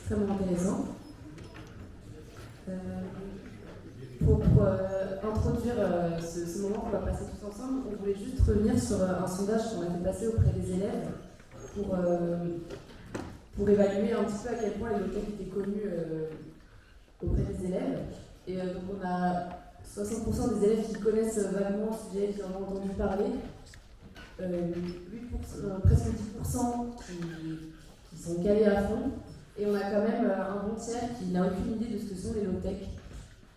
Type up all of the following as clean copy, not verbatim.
Extrêmement intéressant. Pour introduire ce moment qu'on va passer tous ensemble, on voulait juste revenir sur un sondage qu'on a fait passer auprès des élèves pour évaluer un petit peu à quel point les low-tech étaient connus auprès des élèves. Et donc on a 60% des élèves qui connaissent vaguement le sujet, qui en ont entendu parler, presque 10% qui sont calés à fond. Et on a quand même un bon tiers qui n'a aucune idée de ce que sont les low-tech.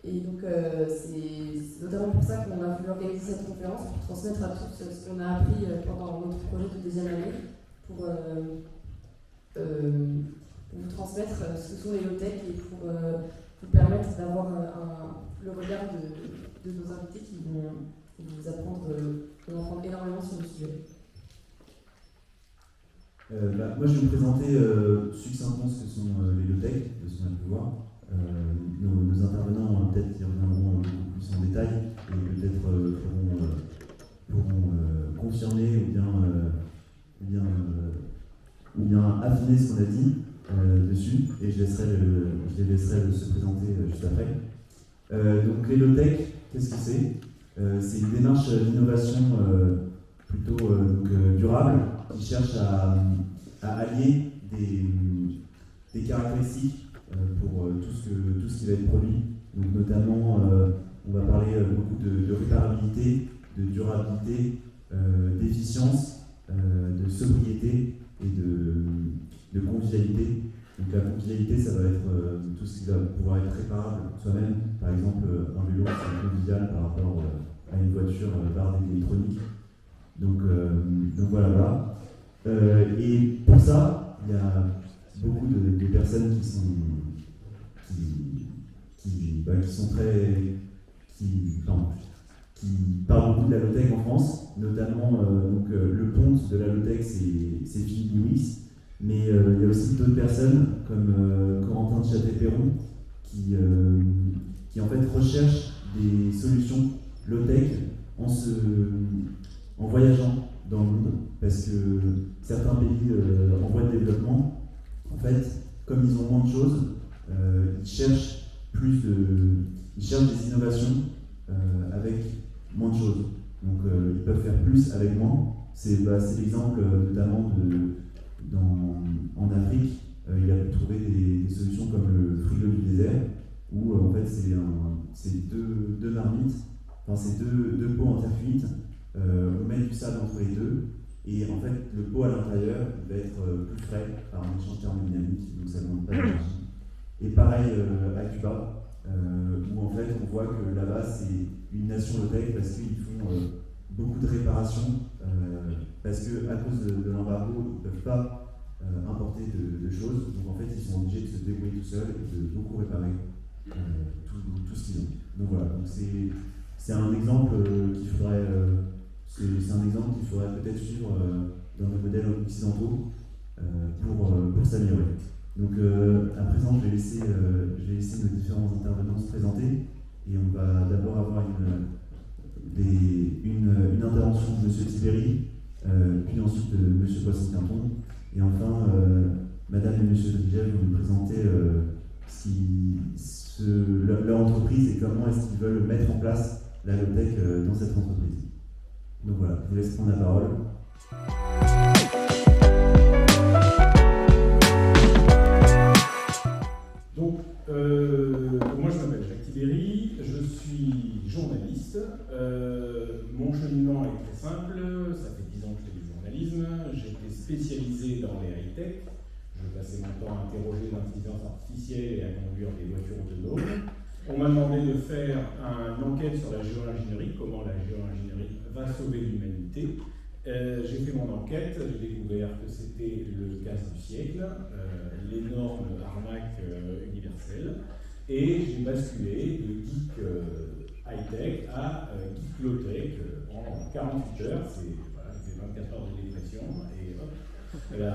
Et donc c'est notamment pour ça qu'on a voulu organiser cette conférence, pour transmettre à tous ce qu'on a appris pendant notre projet de deuxième année, pour vous transmettre ce que sont les low-tech et pour vous permettre d'avoir le regard de nos invités qui vont vous apprendre énormément sur le sujet. Moi, je vais vous présenter succinctement ce que sont les low-tech, de ce qu'on a pu voir. Nos intervenants, peut-être, y reviendront beaucoup plus en détail et peut-être pourront confirmer ou bien affiner ce qu'on a dit dessus, et je les laisserai se présenter juste après. Donc, les low-tech, qu'est-ce que c'est? C'est une démarche d'innovation plutôt durable, qui cherche à allier des caractéristiques pour tout ce qui va être produit. Donc notamment, on va parler beaucoup de réparabilité, de durabilité, d'efficience, de sobriété et de convivialité. Donc la convivialité, ça va être tout ce qui va pouvoir être réparable soi-même. Par exemple, un vélo, c'est convivial par rapport à une voiture barre d'électronique. Donc voilà. Et pour ça, il y a beaucoup de personnes qui parlent beaucoup de la low-tech en France, notamment le ponte de la low-tech, c'est Philippe Lewis, mais il y a aussi d'autres personnes comme Corentin de Châtel-Perron qui en fait recherchent des solutions low-tech en voyageant dans le monde, parce que certains pays en voie de développement, en fait, comme ils ont moins de choses, ils cherchent des innovations avec moins de choses. Donc ils peuvent faire plus avec moins. C'est l'exemple notamment en Afrique. Il a pu trouver des solutions comme le frigo du désert, où en fait c'est deux marmites, enfin c'est deux pots en terre cuite. On met du sable entre les deux, et en fait le pot à l'intérieur va être plus frais par un échange thermodynamique, donc ça ne demande pas d'énergie. Et pareil à Cuba, où en fait on voit que là-bas c'est une nation low-tech parce qu'ils font beaucoup de réparations, parce qu'à cause de l'embargo ils ne peuvent pas importer de choses, donc en fait ils sont obligés de se débrouiller tout seuls et de beaucoup réparer tout ce qu'ils ont. Donc voilà, donc c'est un exemple qu'il faudrait peut-être suivre dans nos modèles occidentaux pour s'améliorer. Donc à présent, je vais laisser nos différents intervenants se présenter, et on va d'abord avoir une intervention de M. Tiberi, puis ensuite de M. Poisson-Quinton, et enfin Madame et M. Drigel vont nous présenter leur entreprise et comment est-ce qu'ils veulent mettre en place la low-tech dans cette entreprise. Donc voilà, je vous laisse prendre la parole. Donc, moi je m'appelle Jacques Tiberi, je suis journaliste. Mon cheminement est très simple, ça fait 10 ans que je fais du journalisme, j'étais spécialisé dans les high-tech, je passais mon temps à interroger l'intelligence artificielle et à conduire des voitures autonomes. On m'a demandé de faire une enquête sur la géo-ingénierie, comment la géo-ingénierie va sauver l'humanité. J'ai fait mon enquête, j'ai découvert que c'était le gaz du siècle, l'énorme arnaque universelle. Et j'ai basculé de geek high-tech à geek low-tech en 48 heures. Voilà, j'ai fait 24 heures de dépression et hop, la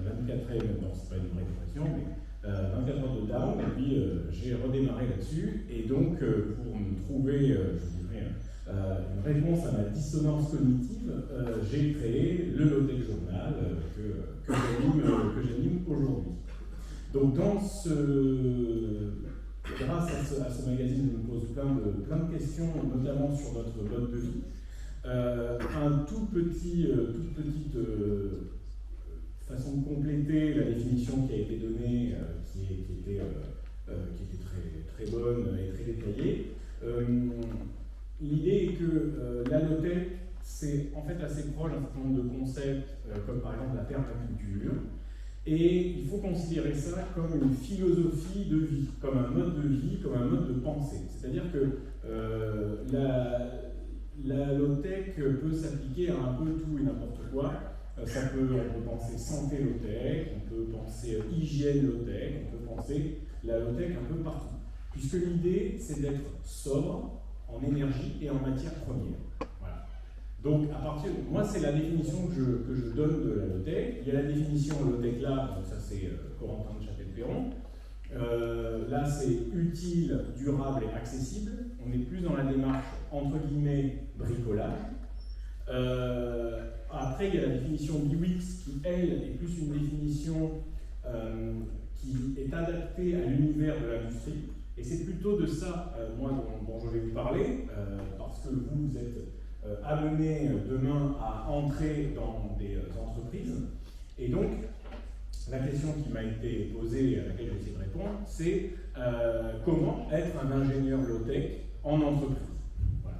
24e, non, c'est pas une vraie dépression, mais 24 heures de down, et puis j'ai redémarré là-dessus. Et donc, pour me trouver, je dirais, une réponse à ma dissonance cognitive, j'ai créé le Low-Tech Journal que j'anime aujourd'hui. Donc, grâce à ce magazine, je me pose plein de questions, notamment sur notre mode de vie. Toute petite façon de compléter la définition qui a été donnée, qui était très bonne et très détaillée. L'idée est que la low-tech, c'est en fait assez proche d'un certain nombre de concepts, comme par exemple la permaculture. Et il faut considérer ça comme une philosophie de vie, comme un mode de vie, comme un mode de pensée. C'est-à-dire que la low-tech peut s'appliquer à un peu tout et n'importe quoi. On peut penser santé low-tech, on peut penser hygiène low-tech, on peut penser la low-tech un peu partout. Puisque l'idée, c'est d'être sobre en énergie et en matière première. Voilà. Donc, moi, c'est la définition que je donne de la low-tech. Il y a la définition low-tech là, donc ça c'est Corentin de Châtel-Perron. Là, c'est utile, durable et accessible. On est plus dans la démarche, entre guillemets, bricolage. Après, il y a la définition BWIX qui, elle, est plus une définition qui est adaptée à l'univers de l'industrie. Et c'est plutôt de ça, moi, dont je vais vous parler, parce que vous êtes amenés demain à entrer dans des entreprises. Et donc, la question qui m'a été posée et à laquelle j'ai essayé de répondre, c'est comment être un ingénieur low-tech en entreprise. Voilà.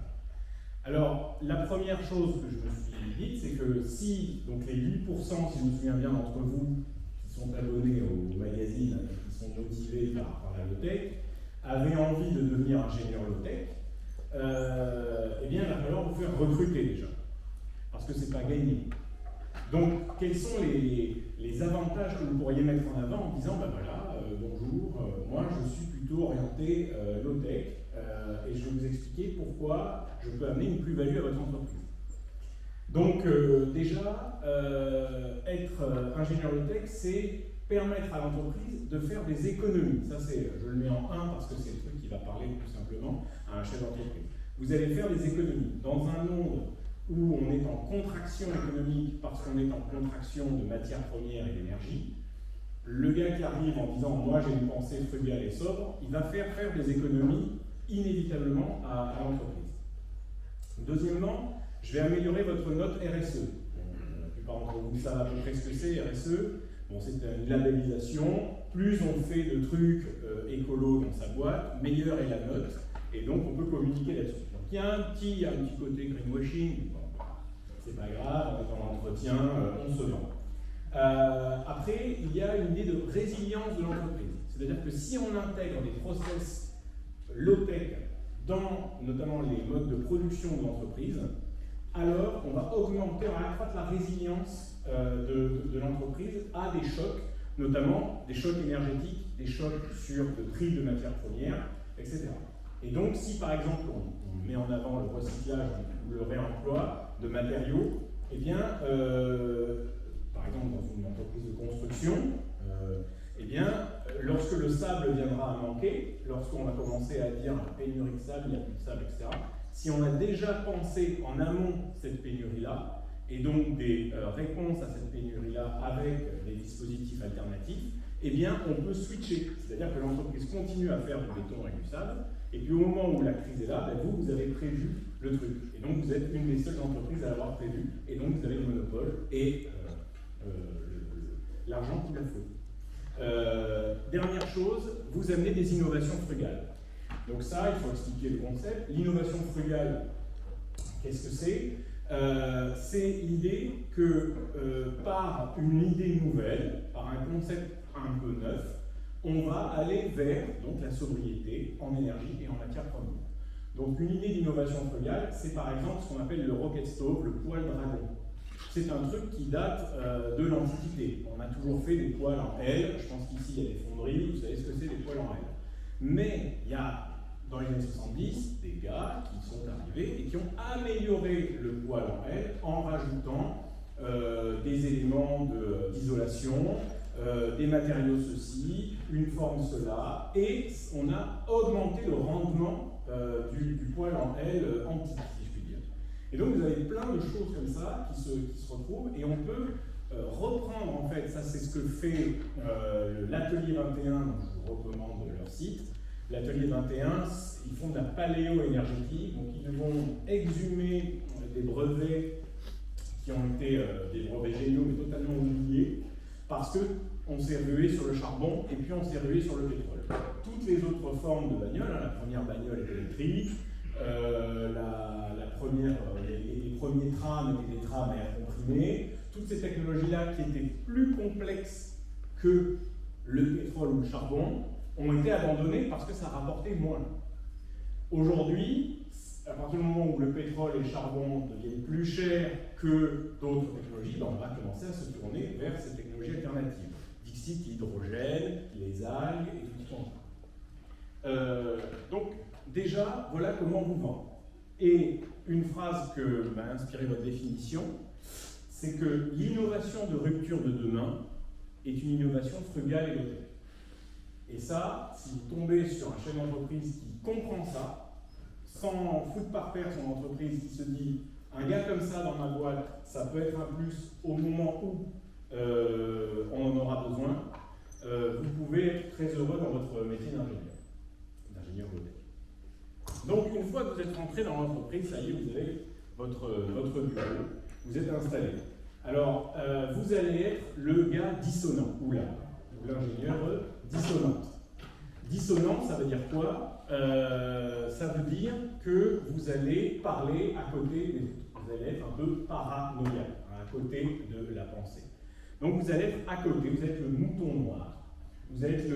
Alors, la première chose que je me suis dit, c'est que si, donc les 8%, si je me souviens bien d'entre vous, qui sont abonnés au magazine, qui sont motivés par la low-tech, avaient envie de devenir ingénieur low-tech, eh bien, il va falloir vous faire recruter déjà, parce que c'est pas gagné. Donc, quels sont les avantages que vous pourriez mettre en avant en disant, ben voilà, bonjour, moi je suis plutôt orienté low-tech, et je vais vous expliquer pourquoi je peux amener une plus-value à votre entreprise. Donc, déjà, être ingénieur low-tech, c'est permettre à l'entreprise de faire des économies. Ça, je le mets en 1 parce que c'est le truc qui va parler tout simplement à un chef d'entreprise. Vous allez faire des économies. Dans un monde où on est en contraction économique parce qu'on est en contraction de matières premières et d'énergie, le gars qui arrive en disant « moi j'ai une pensée frugale et sobre », il va faire des économies inévitablement à l'entreprise. Deuxièmement, je vais améliorer votre note RSE. La plupart d'entre vous savent à peu près ce que c'est RSE. Bon, c'est une labellisation. Plus on fait de trucs écolo dans sa boîte, meilleure est la note. Et donc, on peut communiquer là-dessus. Donc, il y a un petit côté greenwashing. Bon, c'est pas grave, on est en entretien, on se vend. Après, il y a une idée de résilience de l'entreprise. C'est-à-dire que si on intègre des process low-tech dans notamment les modes de production de l'entreprise, alors on va augmenter, on va accroître la résilience de l'entreprise à des chocs, notamment des chocs énergétiques, des chocs sur le prix de matières premières, etc. Et donc, si par exemple on met en avant le recyclage ou le réemploi de matériaux, eh bien, par exemple dans une entreprise de construction, eh bien, lorsque le sable viendra à manquer, lorsqu'on va commencer à dire pénurie de sable, il n'y a plus de sable, etc., si on a déjà pensé en amont cette pénurie-là, et donc des réponses à cette pénurie-là avec des dispositifs alternatifs, eh bien, on peut switcher. C'est-à-dire que l'entreprise continue à faire du béton et du sable, et puis au moment où la crise est là, ben vous avez prévu le truc. Et donc, vous êtes une des seules entreprises à l'avoir prévu, et donc vous avez le monopole et l'argent coule à flot. Dernière chose, vous amenez des innovations frugales. Donc ça, il faut expliquer le concept. L'innovation frugale, qu'est-ce que c'est ? C'est l'idée que par une idée nouvelle, par un concept un peu neuf, on va aller vers donc, la sobriété en énergie et en matière première. Donc une idée d'innovation frugale, c'est par exemple ce qu'on appelle le rocket stove, le poêle dragon. C'est un truc qui date de l'Antiquité. On a toujours fait des poêles en L. Je pense qu'ici il y a des fonderies, vous savez ce que c'est des poêles en L. Mais il y a, dans les années 70, des gars qui sont arrivés et qui ont amélioré le poil en L en rajoutant des éléments d'isolation, des matériaux ceci, une forme cela, et on a augmenté le rendement du poil en L antique, si je puis dire. Et donc vous avez plein de choses comme ça qui se retrouvent, et on peut reprendre, en fait, ça c'est ce que fait l'Atelier 21, donc je vous recommande leur site. L'Atelier 21, ils font de la paléo-énergétique, donc ils vont exhumer des brevets qui ont été des brevets géniaux mais totalement oubliés, parce qu'on s'est rué sur le charbon et puis on s'est rué sur le pétrole. Toutes les autres formes de bagnoles, la première bagnole était électrique, les premiers trams étaient des trams à air comprimé, toutes ces technologies-là qui étaient plus complexes que le pétrole ou le charbon ont été abandonnées parce que ça rapportait moins. Aujourd'hui, à partir du moment où le pétrole et le charbon deviennent plus chers que d'autres technologies, on va commencer à se tourner vers ces technologies alternatives. Dixit, l'hydrogène, les algues et tout ça. Donc, déjà, voilà comment on vous vend. Et une phrase que m'a inspiré votre définition, c'est que l'innovation de rupture de demain est une innovation frugale et low-tech. Et ça, si vous tombez sur un chef d'entreprise qui comprend ça, sans foutre par terre son entreprise, qui se dit un gars comme ça dans ma boîte, ça peut être un plus au moment où on en aura besoin, vous pouvez être très heureux dans votre métier d'ingénieur low-tech. Donc une fois que vous êtes rentré dans l'entreprise, ça y est, vous avez votre bureau, vous êtes installé. Alors vous allez être le gars dissonant, ou l'ingénieur dissonante. Dissonant, ça veut dire quoi? Ça veut dire que vous allez parler à côté des autres. Vous allez être un peu paranoïaque, à côté de la pensée. Donc vous allez être à côté, vous êtes le mouton noir. Vous êtes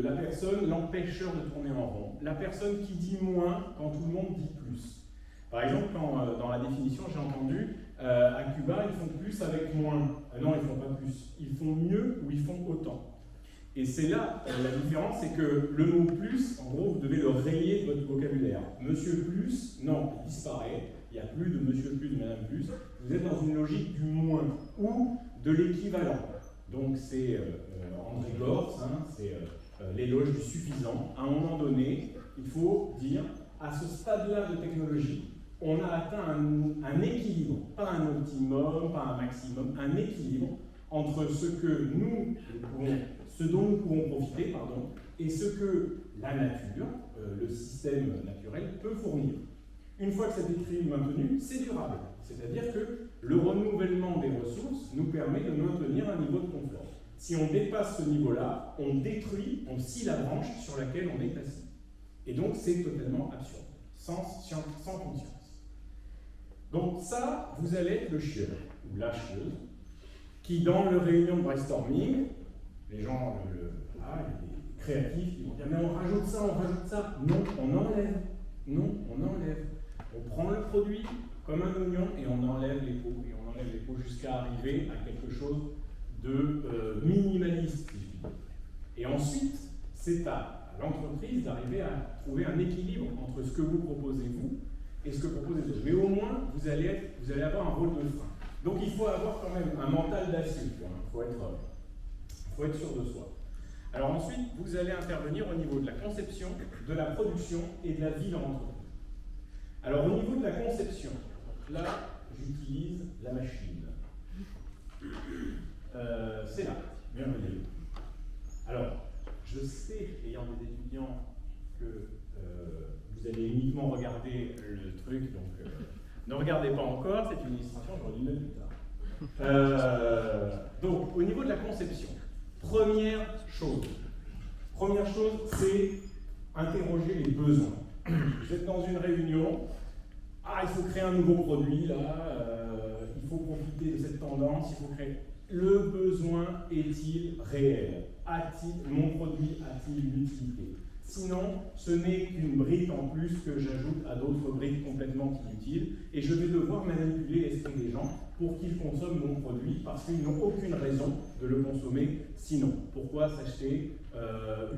la personne, l'empêcheur de tourner en rond. La personne qui dit moins quand tout le monde dit plus. Par exemple, quand dans la définition, j'ai entendu à Cuba, ils font plus avec moins. Non, ils ne font pas plus. Ils font mieux ou ils font autant. Et c'est là la différence, c'est que le mot plus, en gros, vous devez le rayer de votre vocabulaire. Monsieur plus, non, il disparaît. Il n'y a plus de monsieur plus, de madame plus. Vous êtes dans une logique du moins ou de l'équivalent. Donc c'est André Gorz, c'est l'éloge du suffisant. À un moment donné, il faut dire, à ce stade-là de technologie, on a atteint un équilibre, pas un optimum, pas un maximum, un équilibre entre ce dont nous pouvons profiter, et ce que la nature, le système naturel, peut fournir. Une fois que cet équilibre est maintenu, c'est durable. C'est-à-dire que le renouvellement des ressources nous permet de maintenir un niveau de confort. Si on dépasse ce niveau-là, on détruit, on scie la branche sur laquelle on est assis. Et donc c'est totalement absurde, sans conscience. Donc ça, vous allez être le chieur, ou la chieuse, qui dans le réunion de brainstorming, les gens, les créatifs, ils vont dire mais on rajoute ça. Non, on enlève. Non, on enlève. On prend le produit comme un oignon et on enlève les peaux. Et on enlève les peaux jusqu'à arriver à quelque chose de minimaliste. Et ensuite, c'est à l'entreprise d'arriver à trouver un équilibre entre ce que vous proposez vous et ce que proposent les autres. Mais au moins, vous allez avoir un rôle de frein. Donc il faut avoir quand même un mental d'acier. Il faut être sûr de soi. Alors ensuite, vous allez intervenir au niveau de la conception, de la production et de la vie dans l'entreprise. Alors au niveau de la conception, là, j'utilise la machine. C'est là, bienvenue. Alors, je sais, ayant des étudiants, que vous allez uniquement regarder le truc, donc ne regardez pas encore, c'est une illustration, j'aurais dû le mettre plus tard. Donc, au niveau de la conception, première chose, c'est interroger les besoins. Vous êtes dans une réunion, il faut créer un nouveau produit, là, il faut profiter de cette tendance, il faut créer. Le besoin est-il réel? Mon produit a-t-il une utilité? Sinon, ce n'est qu'une brique en plus que j'ajoute à d'autres briques complètement inutiles, et je vais devoir manipuler l'esprit des gens pour qu'ils consomment mon produit, parce qu'ils n'ont aucune raison de le consommer sinon. Pourquoi s'acheter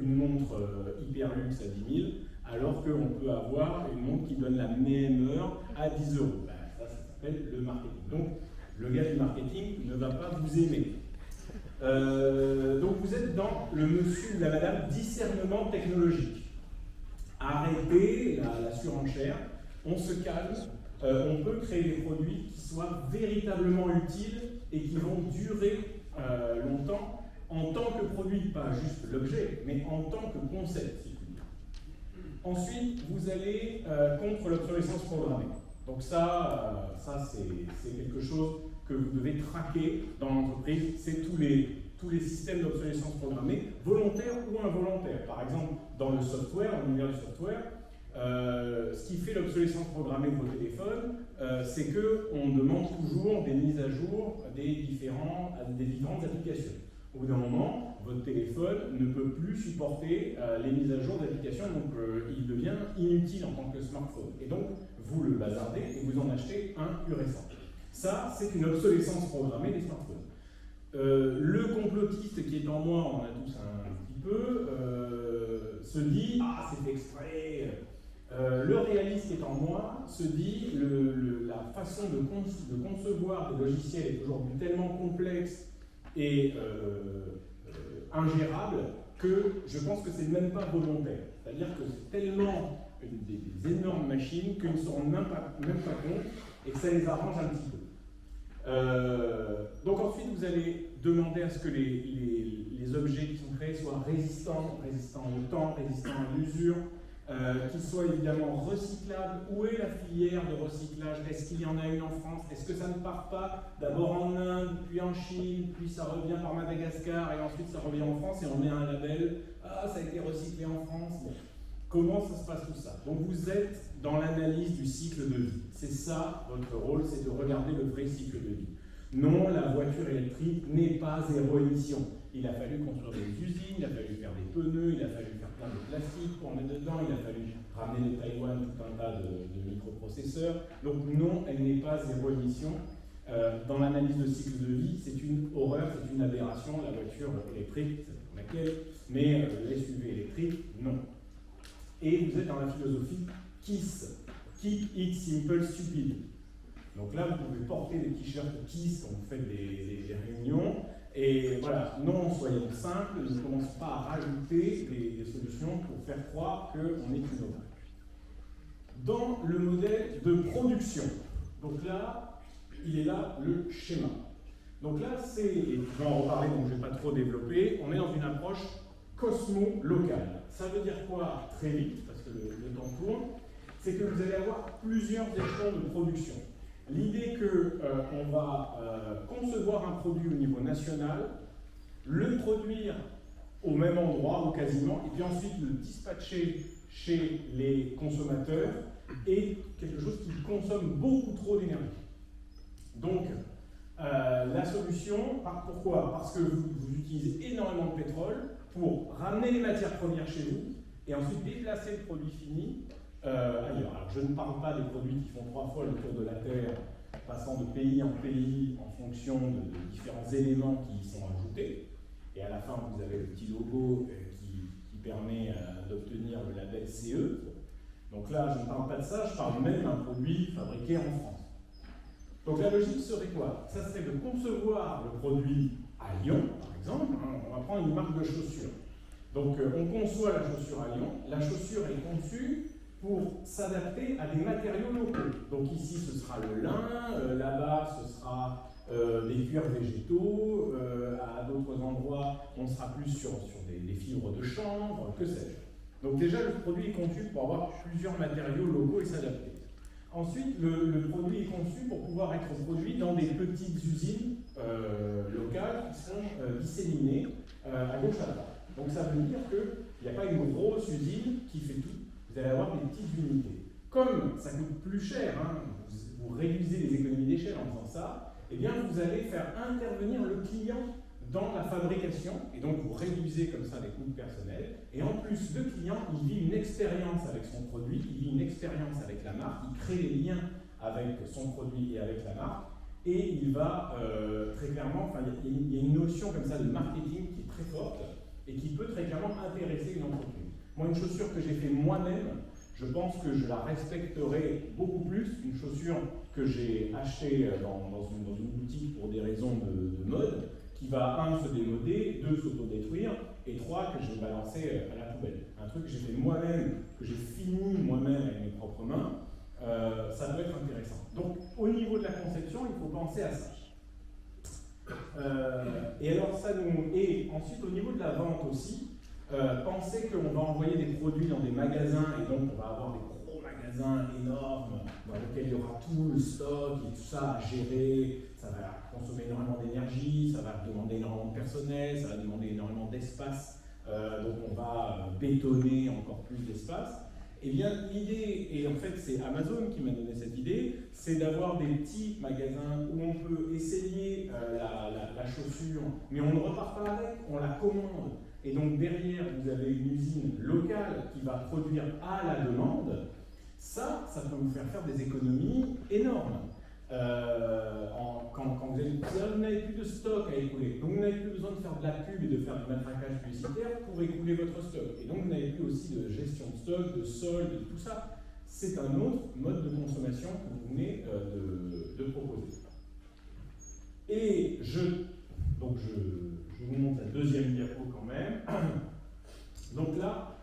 une montre hyper luxe à 10 000, alors qu'on peut avoir une montre qui donne la même heure à 10 €. Ben, ça s'appelle le marketing. Donc, le gars du marketing ne va pas vous aimer. Donc, vous êtes dans le monsieur ou la madame discernement technologique. Arrêtez la surenchère, on se calme, on peut créer des produits qui soient véritablement utiles et qui vont durer longtemps en tant que produit, pas juste l'objet, mais en tant que concept, si je puis dire. Ensuite, vous allez contre l'obsolescence programmée. Donc ça c'est quelque chose que vous devez traquer dans l'entreprise. C'est tous les systèmes d'obsolescence programmée, volontaires ou involontaires. Par exemple, dans le software, dans l'univers du software, ce qui fait l'obsolescence programmée de vos téléphones, c'est qu'on demande toujours des mises à jour des différentes applications. Au bout d'un moment, votre téléphone ne peut plus supporter les mises à jour d'applications, donc il devient inutile en tant que smartphone. Et donc, vous le bazardez et vous en achetez un plus récent. Ça, c'est une obsolescence programmée des smartphones. Le complotiste qui est en moi, on en a tous un petit peu, se dit « Ah, c'est exprès !» Le réaliste qui est en moi se dit la façon de concevoir des logiciels est aujourd'hui tellement complexe et ingérable que je pense que c'est même pas volontaire. C'est-à-dire que c'est tellement des énormes machines qu'ils ne se rendent même pas compte et que ça les arrange un petit peu. Donc ensuite, vous allez demander à ce que les objets qui sont créés soient résistants au temps, résistants à l'usure, qu'ils soient évidemment recyclables. Où est la filière de recyclage? Est-ce qu'il y en a une en France? Est-ce que ça ne part pas d'abord en Inde, puis en Chine, puis ça revient par Madagascar, et ensuite ça revient en France, et on met un label, ah, ça a été recyclé en France. Bon. Comment ça se passe tout ça? Donc vous êtes dans l'analyse du cycle de vie. C'est ça votre rôle, c'est de regarder le vrai cycle de vie. Non, la voiture électrique n'est pas zéro émission. Il a fallu construire des usines, il a fallu faire des pneus, il a fallu faire plein de plastique pour en mettre dedans, il a fallu ramener de Taïwan tout un tas de microprocesseurs. Donc non, elle n'est pas zéro émission. Dans l'analyse de cycle de vie, c'est une horreur, c'est une aberration. La voiture électrique, ça dépend laquelle, mais les SUV électriques, non. Et vous êtes dans la philosophie KISS, Keep It Simple Stupid. Donc là, vous pouvez porter des t-shirts KISS quand vous faites des réunions. Et voilà, non, soyons simples, ne commencez pas à rajouter des solutions pour faire croire qu'on est innovant. Dans le modèle de production, donc là, il est là le schéma. Donc là, et je vais en reparler, donc je ne vais pas trop développer, on est dans une approche cosmo-locale. Ça veut dire quoi très vite, parce que le temps tourne, c'est que vous allez avoir plusieurs échelons de production. L'idée qu'on va concevoir un produit au niveau national, le produire au même endroit ou quasiment, et puis ensuite le dispatcher chez les consommateurs est quelque chose qui consomme beaucoup trop d'énergie. Donc, la solution, pourquoi? Parce que vous utilisez énormément de pétrole pour ramener les matières premières chez vous et ensuite déplacer le produit fini ailleurs. Alors, je ne parle pas des produits qui font 3 fois le tour de la Terre, passant de pays en pays en fonction de différents éléments qui y sont ajoutés. Et à la fin, vous avez le petit logo qui permet d'obtenir le label CE. Donc là, je ne parle pas de ça, je parle même d'un produit fabriqué en France. Donc la logique serait quoi? Ça serait de concevoir le produit à Lyon, par exemple. On va prendre une marque de chaussures. Donc on conçoit la chaussure à Lyon. La chaussure est conçue pour s'adapter à des matériaux locaux. Donc ici, ce sera le lin, là-bas, ce sera des cuirs végétaux, à d'autres endroits, on sera plus sur des fibres de chanvre, que sais-je. Donc déjà, le produit est conçu pour avoir plusieurs matériaux locaux et s'adapter. Ensuite, le produit est conçu pour pouvoir être produit dans des petites usines locales qui sont disséminées à gauche à droite. Donc ça veut dire qu'il n'y a pas une grosse usine qui fait tout. Vous allez avoir des petites unités. Comme ça coûte plus cher, vous réduisez les économies d'échelle en faisant ça, eh bien vous allez faire intervenir le client dans la fabrication, et donc vous réduisez comme ça les coûts personnels, et en plus le client, il vit une expérience avec son produit, il vit une expérience avec la marque, il crée des liens avec son produit et avec la marque, et il va très clairement, il y a une notion comme ça de marketing qui est très forte, et qui peut très clairement intéresser une entreprise. Moi, une chaussure que j'ai fait moi-même, je pense que je la respecterai beaucoup plus qu'une chaussure que j'ai achetée dans une boutique pour des raisons de mode, qui va, 1, se démoder, 2, s'autodétruire, et 3, que je vais balancer à la poubelle. Un truc que j'ai fait moi-même, que j'ai fini moi-même avec mes propres mains, ça peut être intéressant. Donc, au niveau de la conception, il faut penser à ça. Et alors, et ensuite, au niveau de la vente aussi, pensez qu'on va envoyer des produits dans des magasins, et donc on va avoir des gros magasins énormes dans lesquels il y aura tout le stock et tout ça à gérer. Ça va consommer énormément d'énergie, ça va demander énormément de personnel, ça va demander énormément d'espace. Donc on va bétonner encore plus d'espace. Eh bien, l'idée, et en fait c'est Amazon qui m'a donné cette idée, c'est d'avoir des petits magasins où on peut essayer la chaussure, mais on ne repart pas avec, on la commande. Et donc derrière, vous avez une usine locale qui va produire à la demande. Ça peut vous faire des économies énormes. Quand vous n'avez plus de stock à écouler, donc vous n'avez plus besoin de faire de la pub et de faire du matraquage publicitaire pour écouler votre stock. Et donc vous n'avez plus aussi de gestion de stock, de solde, de tout ça. C'est un autre mode de consommation que vous venez de proposer. Et je vous montre la deuxième diapo quand même. Donc là,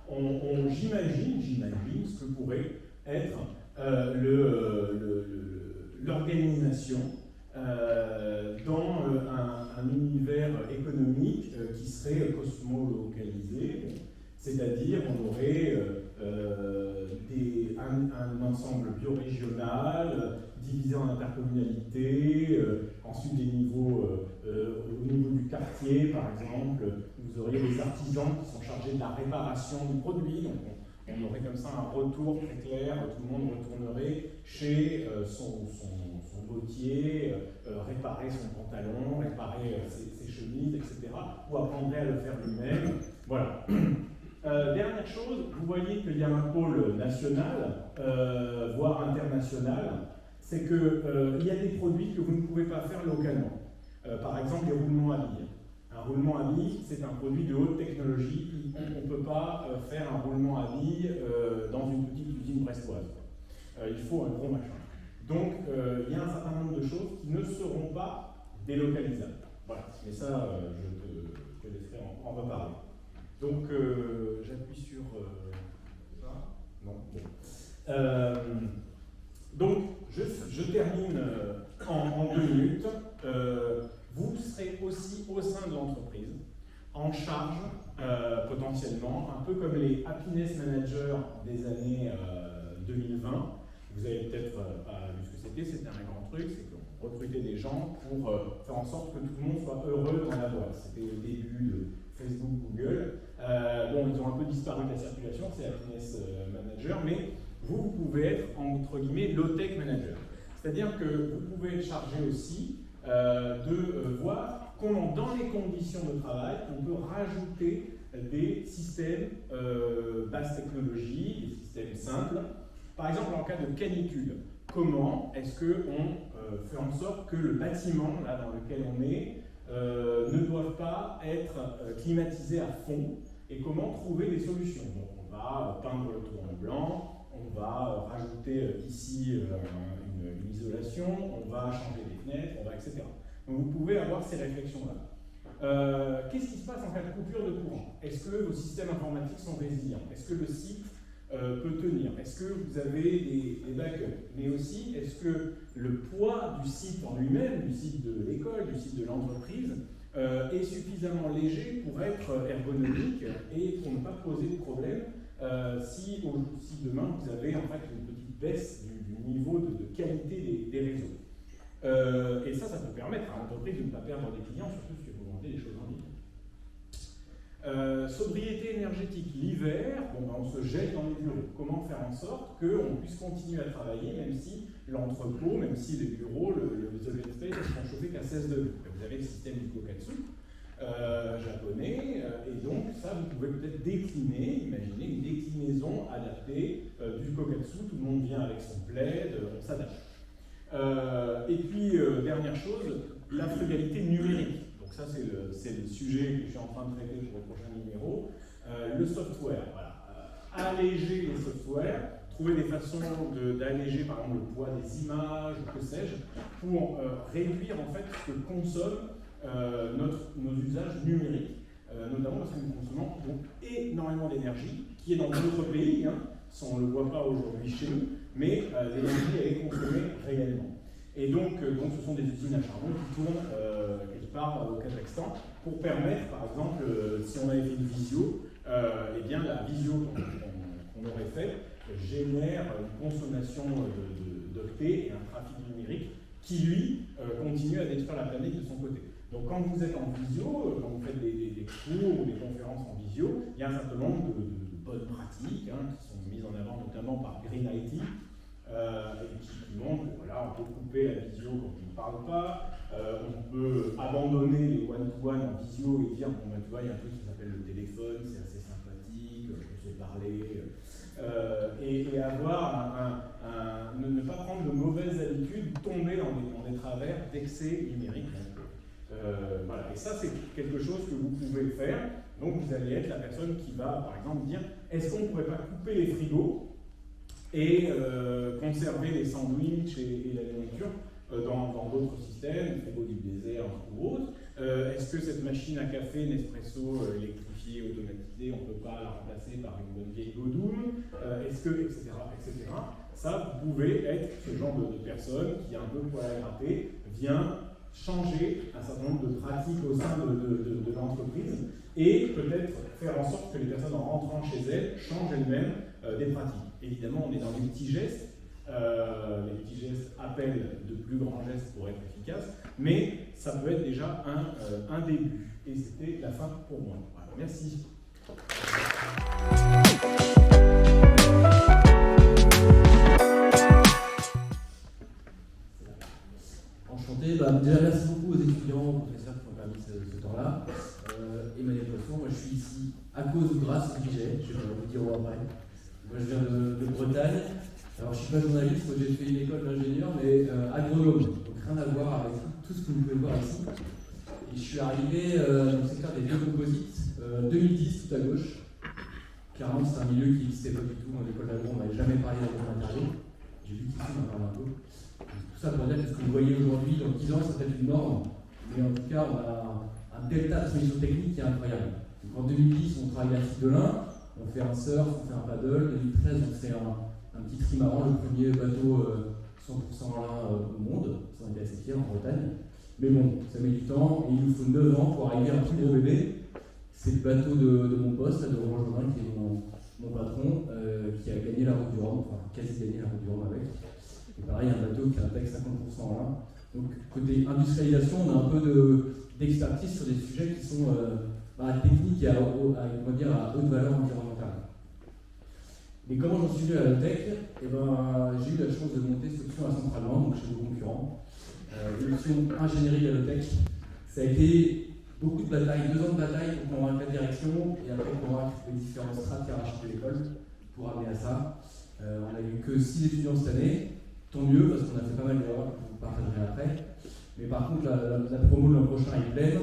j'imagine ce que pourrait être l'organisation dans un univers économique qui serait cosmo-localisé, c'est-à-dire on aurait un ensemble biorégional divisé en intercommunalités, ensuite des niveaux, au niveau du quartier par exemple, vous auriez des artisans qui sont chargés de la réparation du produit, donc on aurait comme ça un retour très clair, tout le monde retournerait chez son bottier, réparer son pantalon, réparer ses chemises, etc. Ou apprendrait à le faire lui-même. Voilà. Dernière chose, vous voyez qu'il y a un pôle national, voire international, c'est qu'il y a des produits que vous ne pouvez pas faire localement. Par exemple, les roulements à billes. Un roulement à billes, c'est un produit de haute technologie. On ne peut pas faire un roulement à billes dans une petite usine brestoise. Il faut un gros machin. Donc, il y a un certain nombre de choses qui ne seront pas délocalisables. Voilà. Mais ça, je te laisserai en reparler. Donc, j'appuie sur ça. Non, bon. Donc, je termine en 2 minutes. Vous serez aussi au sein de l'entreprise, en charge potentiellement, un peu comme les happiness managers des années 2020. Vous avez peut-être pas vu ce que c'était un grand truc, c'est qu'on recrutait des gens pour faire en sorte que tout le monde soit heureux dans la boîte. C'était le début de Facebook, Google. Bon, ils ont un peu disparu de la circulation, c'est happiness manager, mais vous pouvez être, entre guillemets, low-tech manager. C'est-à-dire que vous pouvez être chargé aussi de voir comment, dans les conditions de travail, on peut rajouter des systèmes basse technologie, des systèmes simples. Par exemple, en cas de canicule, comment est-ce qu'on fait en sorte que le bâtiment là, dans lequel on est ne doit pas être climatisé à fond, et comment trouver des solutions. Donc, on va peindre le toit en blanc, on va rajouter ici une isolation, on va changer les fenêtres, etc. Donc vous pouvez avoir ces réflexions-là. Qu'est-ce qui se passe en cas de coupure de courant? Est-ce que vos systèmes informatiques sont résilients? Est-ce que le site peut tenir? Est-ce que vous avez des backups? Mais aussi, est-ce que le poids du site en lui-même, du site de l'école, du site de l'entreprise, est suffisamment léger pour être ergonomique et pour ne pas poser de problème si demain vous avez en fait une petite baisse du niveau de qualité des réseaux. Et ça peut permettre à l'entreprise de ne pas perdre des clients, surtout si vous vendez des choses en ligne. Sobriété énergétique, l'hiver, on se jette dans les bureaux. Comment faire en sorte qu'on puisse continuer à travailler, même si l'entrepôt, même si les bureaux, les open space ne sont chauffés qu'à 16 degrés. Vous avez le système du Kokatsu japonais, et donc ça vous pouvez peut-être décliner, imaginez une déclinaison adaptée du Kokatsu, tout le monde vient avec son plaid, on s'adapte. Et puis, dernière chose, la frugalité numérique. Donc ça, c'est le sujet que je suis en train de traiter pour le prochain numéro. Le software, voilà. Alléger les softwares, trouver des façons d'alléger par exemple le poids des images, que sais-je, pour réduire en fait ce que consomment nos usages numériques, notamment parce que nous consommons donc énormément d'énergie, qui est dans d'autres pays, hein, on ne le voit pas aujourd'hui chez nous, mais l'énergie elle est consommée réellement. Et donc ce sont des usines à charbon qui tournent quelque part au Kazakhstan pour permettre, par exemple, si on avait fait une visio, eh bien la visio qu'on aurait faite génère une consommation d'octets et un trafic numérique qui, lui, continue à détruire la planète de son côté. Donc quand vous êtes en visio, quand vous faites des cours ou des conférences en visio, il y a un certain nombre de bonnes pratiques hein, qui sont mises en avant notamment par Green IT, et qui montrent que voilà, on peut couper la visio quand on ne parle pas, on peut abandonner les one-to-one en visio et dire bon ben tu vois, il y a un truc qui s'appelle le téléphone, c'est assez sympathique, je sais parler, et avoir ne pas prendre de mauvaises habitudes, tomber dans des travers d'excès numérique. Voilà. Et ça, c'est quelque chose que vous pouvez faire. Donc, vous allez être la personne qui va, par exemple, dire est-ce qu'on ne pourrait pas couper les frigos et conserver les sandwichs et la nourriture dans d'autres systèmes, frigo du désert ou autre. Est-ce que cette machine à café Nespresso électrifiée, automatisée, on ne peut pas la remplacer par une bonne vieille Godoum, est-ce que, etc., etc. Ça, vous pouvez être ce genre de personne qui a un peu de poil à gratter, vient changer un certain nombre de pratiques au sein de l'entreprise et peut-être faire en sorte que les personnes en rentrant chez elles changent elles-mêmes des pratiques. Évidemment, on est dans les petits gestes. Les petits gestes appellent de plus grands gestes pour être efficaces, mais ça peut être déjà un début. Et c'était la fin pour moi. Voilà, merci. Enchanté. Déjà, merci beaucoup aux étudiants, aux professeurs qui ont permis ce temps-là. Et ma dépression, moi je suis ici à cause ou grâce au budget, je vais vous dire après. Moi je viens de Bretagne. Alors je ne suis pas journaliste, moi j'ai fait une école d'ingénieur, mais agronome, donc rien à voir avec tout ce que vous pouvez voir ici. Et je suis arrivé dans le secteur des biocomposites, 2010 tout à gauche. Clairement c'est un milieu qui n'existait pas du tout dans l'école d'agro, on n'avait jamais parlé d'agromatériaux. J'ai vu qu'ici on en parle un peu. Tout ça pour dire que ce que vous voyez aujourd'hui, dans 10 ans ça peut être une norme, mais en tout cas on a un delta de solutions techniques qui est incroyable. Donc, en 2010 on travaille à Cidelin, on fait un surf, on fait un paddle, 2013 on fait un petit trimaran, le premier bateau 100% lin au monde, ça on était assez fiers en Bretagne. Mais bon, ça met du temps et il nous faut 9 ans pour arriver à un plus gros bébé. C'est le bateau de mon poste, de Roland Jorin, qui est mon patron, qui a gagné la route du Rhum, enfin quasi gagné la route du Rhum avec. Et pareil, un bateau qui intègre 50% en lin. Donc côté industrialisation, on a un peu d'expertise sur des sujets qui sont techniques et à haute valeur environnementale. Mais comment j'en suis venu à la tech? J'ai eu la chance de monter cette option à Centralement, donc chez vos concurrents. L'option ingénierie de la tech, ça a été beaucoup de batailles, 2 ans de bataille pour convaincre la direction et après convaincre les différentes strates qui arrachent de l'école pour amener à ça. On n'a eu que 6 étudiants cette année, tant mieux parce qu'on a fait pas mal d'erreurs que vous partagerez après. Mais par contre, la promo de l'an prochain est pleine,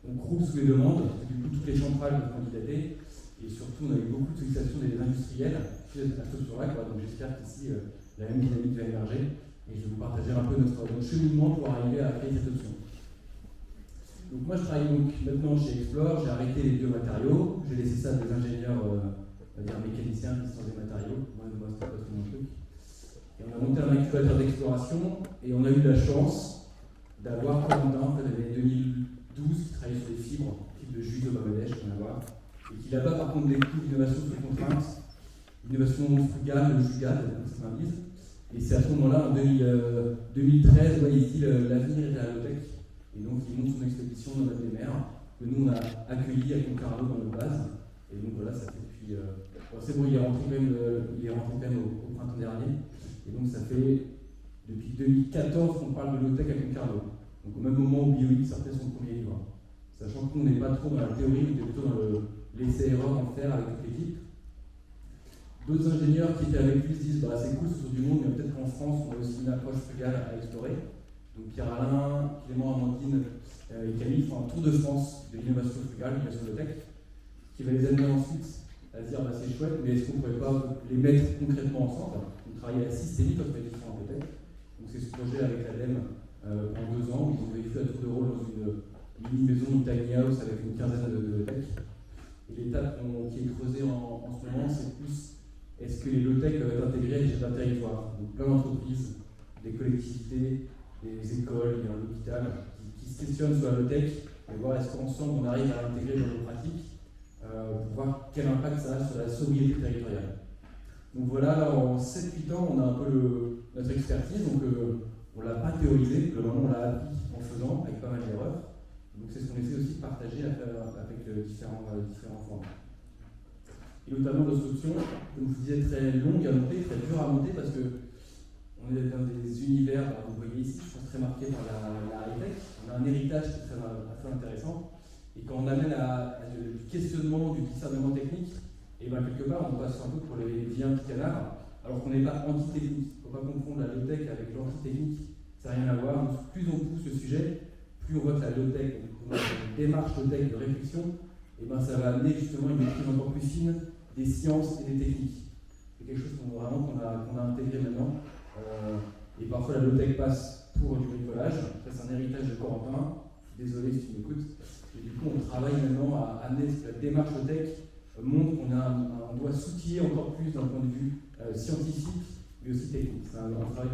on croule sous les demandes, parce que du coup toutes les centrales peuvent candidater. Et surtout, on a eu beaucoup de sollicitations des industriels sur cette structure-là, donc j'espère qu'ici, la même dynamique va émerger. Et je vais vous partager un peu notre cheminement pour arriver à créer cette option. Donc moi, je travaille donc maintenant chez Explore, j'ai arrêté les biomatériaux, j'ai laissé ça à des ingénieurs, on va dire mécaniciens qui sont des matériaux. Moi c'était pas tout mon truc. Et on a monté un incubateur d'exploration, et on a eu la chance d'avoir Corentin, en fait, dans les années 2012, qui travaillait sur des fibres, type de jus de Bangladesh, qu'on a voir. Et qui là-bas, par contre, découvre l'innovation sous contrainte, l'innovation frugale, jugale, comme ça m'invite. Et c'est à ce moment-là, en 2013, il dit l'avenir est à la low-tech. Et donc, il monte son expédition dans notre des mers, que nous, on a accueilli à Concarneau dans notre base. Et donc, voilà, ça fait depuis. C'est bon, il est rentré quand même au printemps dernier. Et donc, ça fait depuis 2014 qu'on parle de low-tech à Concarneau. Donc, au même moment où BioX sortait son premier livre. Sachant que nous, on n'est pas trop dans la théorie, on était plutôt dans l'essai-erreur en faire avec toute l'équipe. D'autres ingénieurs qui étaient avec lui se disent c'est cool ce tour du monde, mais peut-être qu'en France, on a aussi une approche frugale à explorer. Donc Pierre-Alain, Clément, Amandine et Camille font un tour de France de l'innovation frugale, l'innovation de tech, qui va les amener ensuite à se dire bah, c'est chouette, mais est-ce qu'on ne pourrait pas les mettre concrètement ensemble? On travaille à systémique entre les différentes tech. Donc c'est ce projet avec l'ADEME en 2 ans, où ils ont vécu à tour de rôle dans une mini-maison, une tiny house avec une quinzaine de tech. Et l'étape qui est creusée en ce moment, c'est plus est-ce que les low-tech peuvent être intégrés à l'échelle d'un territoire? Donc plein d'entreprises, des collectivités, des écoles, un hôpital qui se questionnent sur la low-tech et voir est-ce qu'ensemble on arrive à l'intégrer dans nos pratiques pour voir quel impact ça a sur la sobriété territoriale. Donc voilà, là, en 7-8 ans, on a un peu notre expertise, donc on ne l'a pas théorisé, globalement on l'a appris en faisant, avec pas mal d'erreurs. Donc c'est ce qu'on essaie aussi de partager avec différents forums. Et notamment notre option, comme je vous disais, très longue à monter, très dure à monter, parce que on est dans des univers, vous voyez ici, je pense très marqué par la high-tech. On a un héritage qui est assez intéressant. Et quand on amène du questionnement, du discernement technique, et bien quelque part on passe un peu pour les vilains petits canards, alors qu'on n'est pas anti-technique. Il ne faut pas confondre la low-tech avec l'anti-technique, ça n'a rien à voir. Donc, plus on pousse le sujet, plus on voit que la low-tech, une démarche low-tech de réflexion, et ben ça va amener justement une maîtrise encore plus fine des sciences et des techniques. C'est quelque chose qu'on a intégré maintenant. Et parfois la low-tech passe pour du bricolage. Ça c'est un héritage de Corentin. Désolé si tu m'écoutes. Et du coup on travaille maintenant à amener la démarche low-tech montre qu'on doit s'outiller encore plus d'un point de vue scientifique mais aussi technique. C'est un travail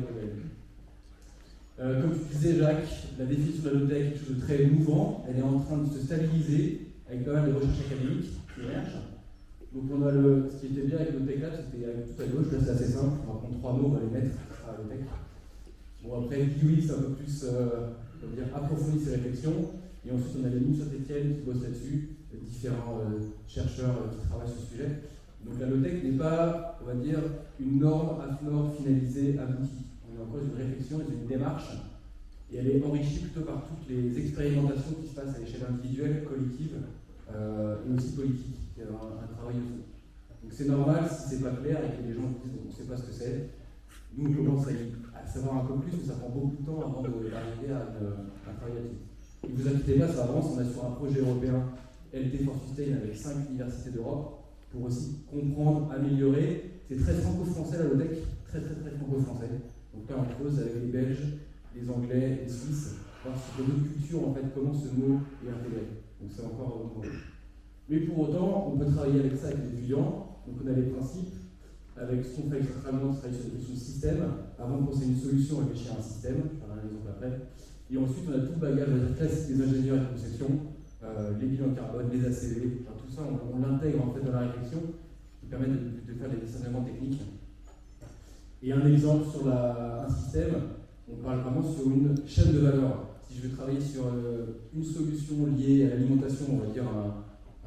de comme tu disais Jacques, la définition de la low-tech est quelque chose de très mouvant. Elle est en train de se stabiliser avec pas mal de recherches académiques qui émergent. Donc on a ce qui était bien avec le Tech Lab, c'était tout à gauche, là c'est assez simple, on va prendre 3 mots, on va les mettre à la tech. Bon après, Guy, c'est un peu plus approfondir ses réflexions, et ensuite on a les Mines Saint-Etienne qui bossent là-dessus, différents chercheurs qui travaillent sur ce sujet. Donc la low-tech n'est pas, on va dire, une norme finalisée, aboutie. On a encore une réflexion, une démarche, et elle est enrichie plutôt par toutes les expérimentations qui se passent à l'échelle individuelle, collective, et aussi politique. Il y a un travail de fond. Donc c'est normal si c'est pas clair et que les gens disent on ne sait pas ce que c'est. Nous on commence à savoir un peu plus, mais ça prend beaucoup de temps avant d'arriver à un travail là-dessus. Ne vous inquiétez pas, ça avance. On est sur un projet européen LT for Sustain avec 5 universités d'Europe pour aussi comprendre, améliorer. C'est très franco-français la low-tech, très franco-français. Donc là on creuse avec les Belges, les Anglais, les Suisses, voir sur d'autres cultures en fait comment ce mot est intégré. Donc c'est encore autre chose. Mais pour autant, on peut travailler avec ça avec les étudiants. Donc on a les principes, avec ce qu'on fait extrêmement, on travaille sur le système. Avant de penser une solution, réfléchir à un système, je ferai un exemple après. Et ensuite, on a tout le bagage classique des ingénieurs et de conception, les bilans carbone, les ACV, tout ça, on l'intègre en fait dans la réflexion, qui permet de faire des discernements techniques. Et un exemple sur un système, on parle vraiment sur une chaîne de valeur. Si je veux travailler sur une solution liée à l'alimentation, on va dire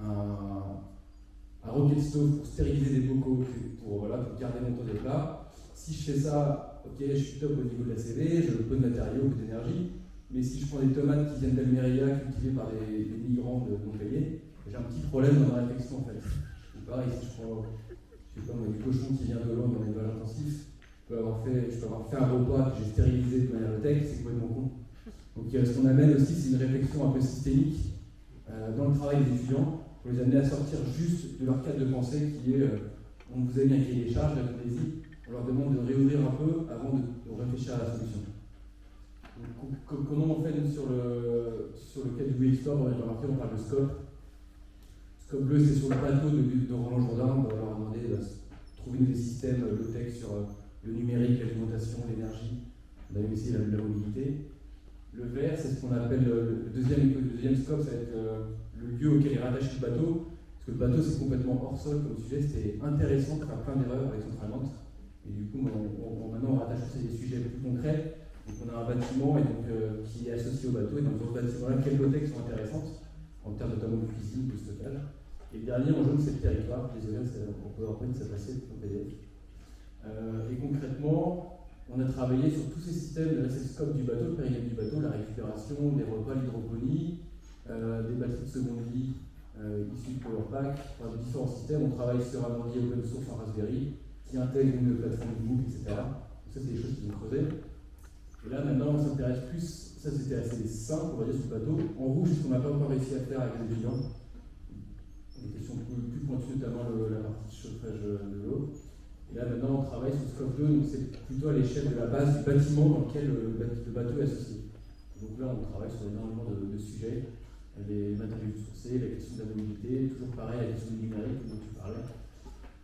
un rocket stove pour stériliser des bocaux, pour garder mon taux des plats. Si je fais ça, ok, je suis top au niveau de la CV, j'ai le peu de matériaux, peu d'énergie, mais si je prends des tomates qui viennent d'Almeria, cultivées par des migrants de Montpellier, j'ai un petit problème dans ma réflexion en fait. Ou pareil, si je prends du cochon qui vient de l'eau dans l'élevage intensif, je peux avoir fait un repas que j'ai stérilisé de manière low-tech, c'est complètement con. Donc ce qu'on amène aussi, c'est une réflexion un peu systémique dans le travail des étudiants, pour les amener à sortir juste de leur cadre de pensée qui est on vous a mis un cahier des charges, allez-y, on leur demande de réouvrir un peu avant de réfléchir à la solution. Donc, comment on fait sur le cas du WeExport, on a parle de scope. Scope bleu, c'est sur le plateau de Roland Jourdain, on va leur demander de trouver des systèmes low-tech sur le numérique, l'alimentation, l'énergie, on va essayer la mobilité. Le vert, c'est ce qu'on appelle le deuxième scope, ça va être le lieu auquel est rattaché le bateau. Parce que le bateau, c'est complètement hors sol comme sujet, c'était intéressant de faire plein d'erreurs avec Centralement. Et du coup, maintenant, on rattache aussi des sujets plus concrets. Donc, on a un bâtiment et donc, qui est associé au bateau. Et dans ce bâtiment-là, quelles low-tech sont intéressantes en termes notamment de cuisine, de stockage. Et le dernier en jaune, c'est le territoire. Désolé, on peut après ça passer au PDF. Et concrètement, on a travaillé sur tous ces systèmes de scope du bateau, le périmètre du bateau, la récupération, les repas, l'hydroponie, des batteries de seconde vie issues de Powerpack, différents systèmes. On travaille sur un ordi open source en Raspberry qui intègre une plateforme de MOOC, etc. Donc ça, c'est des choses qui vont creuser. Et là, maintenant, on s'intéresse plus, ça c'était assez simple, on va dire, sur le bateau. En rouge, ce qu'on n'a pas encore réussi à faire avec les étudiants. Des questions plus pointues, notamment la partie chauffage de l'eau. Et là, maintenant, on travaille sur Scope 2, donc c'est plutôt à l'échelle de la base du bâtiment dans lequel le bateau est associé. Donc là, on travaille sur énormément de sujets, les matériaux sourcés, la question de la mobilité, toujours pareil, la question du numérique dont tu parlais.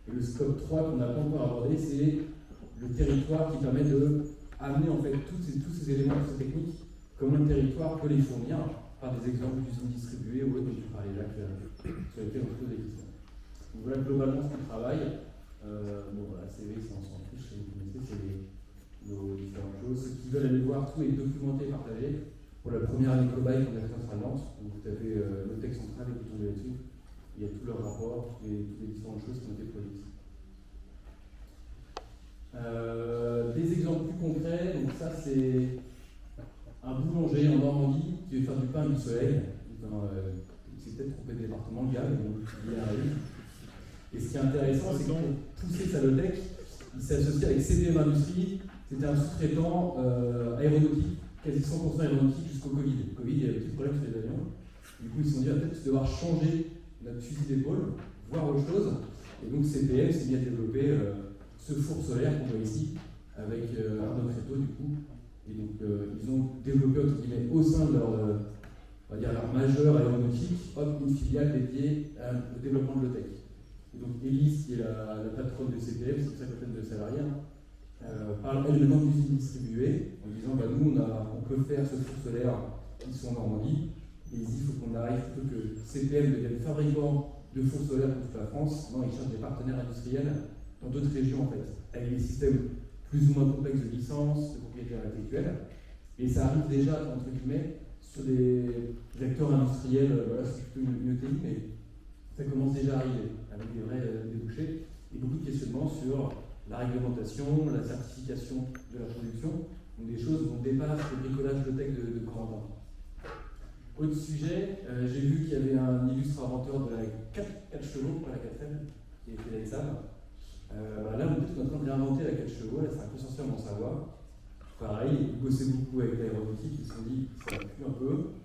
Et le Scope 3 qu'on n'a pas encore abordé, c'est le territoire qui permet de amener en fait tous ces éléments, toutes ces techniques, comment le territoire peut les fournir par des exemples d'usines distribuées ou autres dont tu parlais là, sur lesquels on se pose des questions. Donc voilà globalement ce qu'on travaille. La CV, ça on s'en fiche, vous connaissez, c'est nos différentes choses. Ceux qui veulent aller voir tout est documenté et partagé. Pour la première année cobaye qu'on a fait à Nantes, donc vous avez le texte central et vous tombez là-dessus. Il y a tous leurs rapports, toutes les différentes choses qui ont été produites. Des exemples plus concrets, donc ça c'est un boulanger en Normandie qui veut faire du pain et du soleil. Il s'est peut-être trompé de département, le gars, mais bon, il y arrive. Et ce qui est intéressant, c'est que pour pousser sa low-tech, il s'est associé avec CDM Industrie, c'était un sous-traitant aéronautique, quasi 100% aéronautique jusqu'au Covid. Le Covid, il y avait des problèmes sur les avions. Du coup, ils se sont dit, peut-être devoir changer notre fusil d'épaule, voir autre chose. Et donc, CPM s'est mis à développer ce four solaire qu'on voit ici, avec Arnaud Créteau du coup. Et donc ils ont développé entre guillemets au sein de leur, on va dire leur majeur aéronautique, une filiale dédiée au développement de l'EUTEC. Et donc Élise, qui est la patronne de CPM, c'est une cinquantaine de salariés, parle elle maintenant d'usines distribuées, en disant nous on peut faire ce four solaire, ils sont en Normandie, et il faut qu'on arrive plutôt que CPM devienne fabricant de fours solaires pour toute la France. Non, ils cherchent des partenaires industriels dans d'autres régions en fait, avec des systèmes plus ou moins complexes de licence, de propriété intellectuelle, et ça arrive déjà, entre guillemets, sur des acteurs industriels, c'est plutôt une ETI, mais ça commence déjà à arriver, avec des vrais débouchés, et beaucoup de questionnements sur la réglementation, la certification de la production, donc des choses dont dépasse le bricolage de tech de Corentin. Autre sujet, j'ai vu qu'il y avait un illustre inventeur de la 4 chevaux, pas la 4L, qui était la SAM. Là, on est en train de réinventer la 4 chevaux, là c'est un consortium en Savoie. Pareil, ils bossaient beaucoup avec l'aéronautique, ils se sont dit ça pue un peu.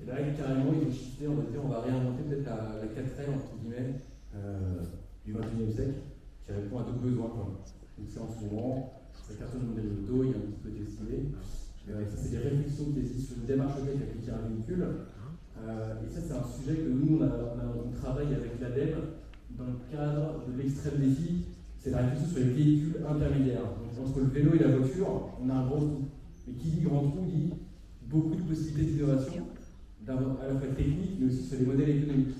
Et là, carrément, ils ont shifté, on va dire on va réinventer peut-être la 4L entre guillemets du 21e siècle, qui répond à d'autres besoins. Donc c'est en ce moment, ça cartonne dans les autos, il y a un petit peu d'estimé. Ça, c'est des réflexions qui existent sur une démarche tech appliquée à un véhicule. Et ça, c'est un sujet que nous, on travaille avec l'ADEME dans le cadre de l'extrême défi. C'est la réflexion sur les véhicules intermédiaires. Donc, entre le vélo et la voiture, on a un grand trou. Et qui dit grand trou dit beaucoup de possibilités d'innovation, à la fois technique, mais aussi sur les modèles économiques.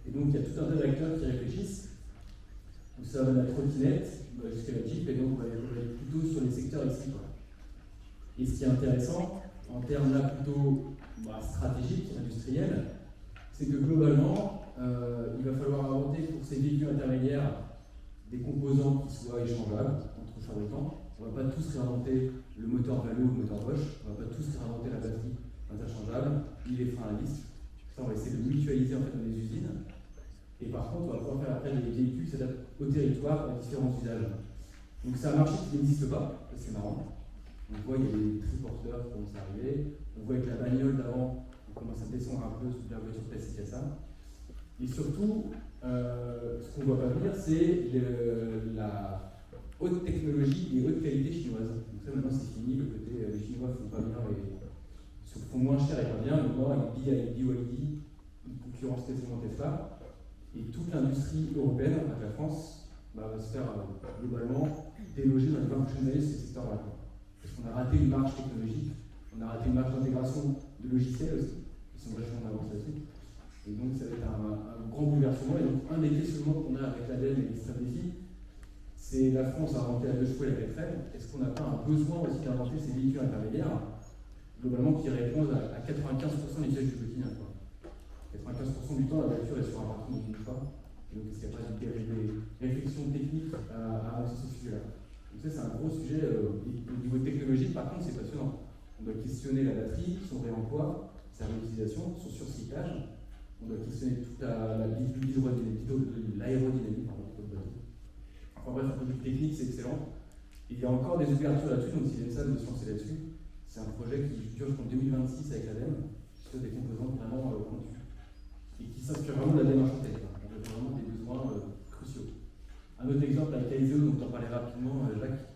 Et donc, il y a tout un tas d'acteurs qui réfléchissent. Donc, ça va de la trottinette jusqu'à la Jeep, et donc on va aller plutôt sur les secteurs ici. Et ce qui est intéressant, en termes là plutôt stratégiques, industriels, c'est que globalement, il va falloir inventer pour ces véhicules intermédiaires des composants qui soient échangeables entre fabricants. On ne va pas tous réinventer le moteur Valo ou le moteur Bosch, on ne va pas tous réinventer la batterie interchangeable, ni les freins à disque. Ça, on va essayer de mutualiser en fait dans les usines. Et par contre, on va pouvoir faire après des véhicules qui s'adaptent au territoire, à différents usages. Donc c'est un marché qui n'existe pas, c'est marrant. On voit il y a des triporteurs qui commencent à arriver. On voit avec la bagnole d'avant, on commence à descendre un peu sous la voiture classique à ça. Et surtout, ce qu'on ne voit pas venir, c'est la haute technologie et haute qualité chinoise. Donc ça maintenant c'est fini, le côté les Chinois font pas bien se font moins cher et pas bien. Maintenant avec BYD, une concurrence quasiment Tesla, et toute l'industrie européenne, avec la France, va se faire globalement déloger dans les 20 prochaines années sur ces secteurs-là. Parce qu'on a raté une marche technologique, on a raté une marche d'intégration de logiciels aussi, qui sont vachement en avance là-dessus. Et donc ça va être un grand bouleversement. Et donc un des questionnements qu'on a avec l'ADEME et l'extrême défi, c'est la France a inventé la 2 chevaux et la 4L. Est-ce qu'on n'a pas un besoin aussi d'inventer ces véhicules intermédiaires, globalement qui répondent à 95% des usages du quotidien. 95% du temps, la voiture est sur un parking qui ne bouge pas. Et donc, est-ce qu'il n'y a pas des réflexions techniques à avancer ce sujet-là? Donc, ça, c'est un gros sujet au niveau technologique. Par contre, c'est passionnant. On doit questionner la batterie, son réemploi, sa réutilisation, son surcyclage. On doit questionner toute l'aérodynamique. Enfin bref, un peu plus technique, c'est excellent. Et il y a encore des ouvertures là-dessus, donc si les ça de se lancer là-dessus, C'est un projet qui dure jusqu'en 2026 avec l'ADEME, sur des composantes vraiment pointues, et qui s'inspire vraiment de la démarche tech. On a vraiment des besoins cruciaux. Un autre exemple avec AISE, dont on parlait rapidement, Jacques,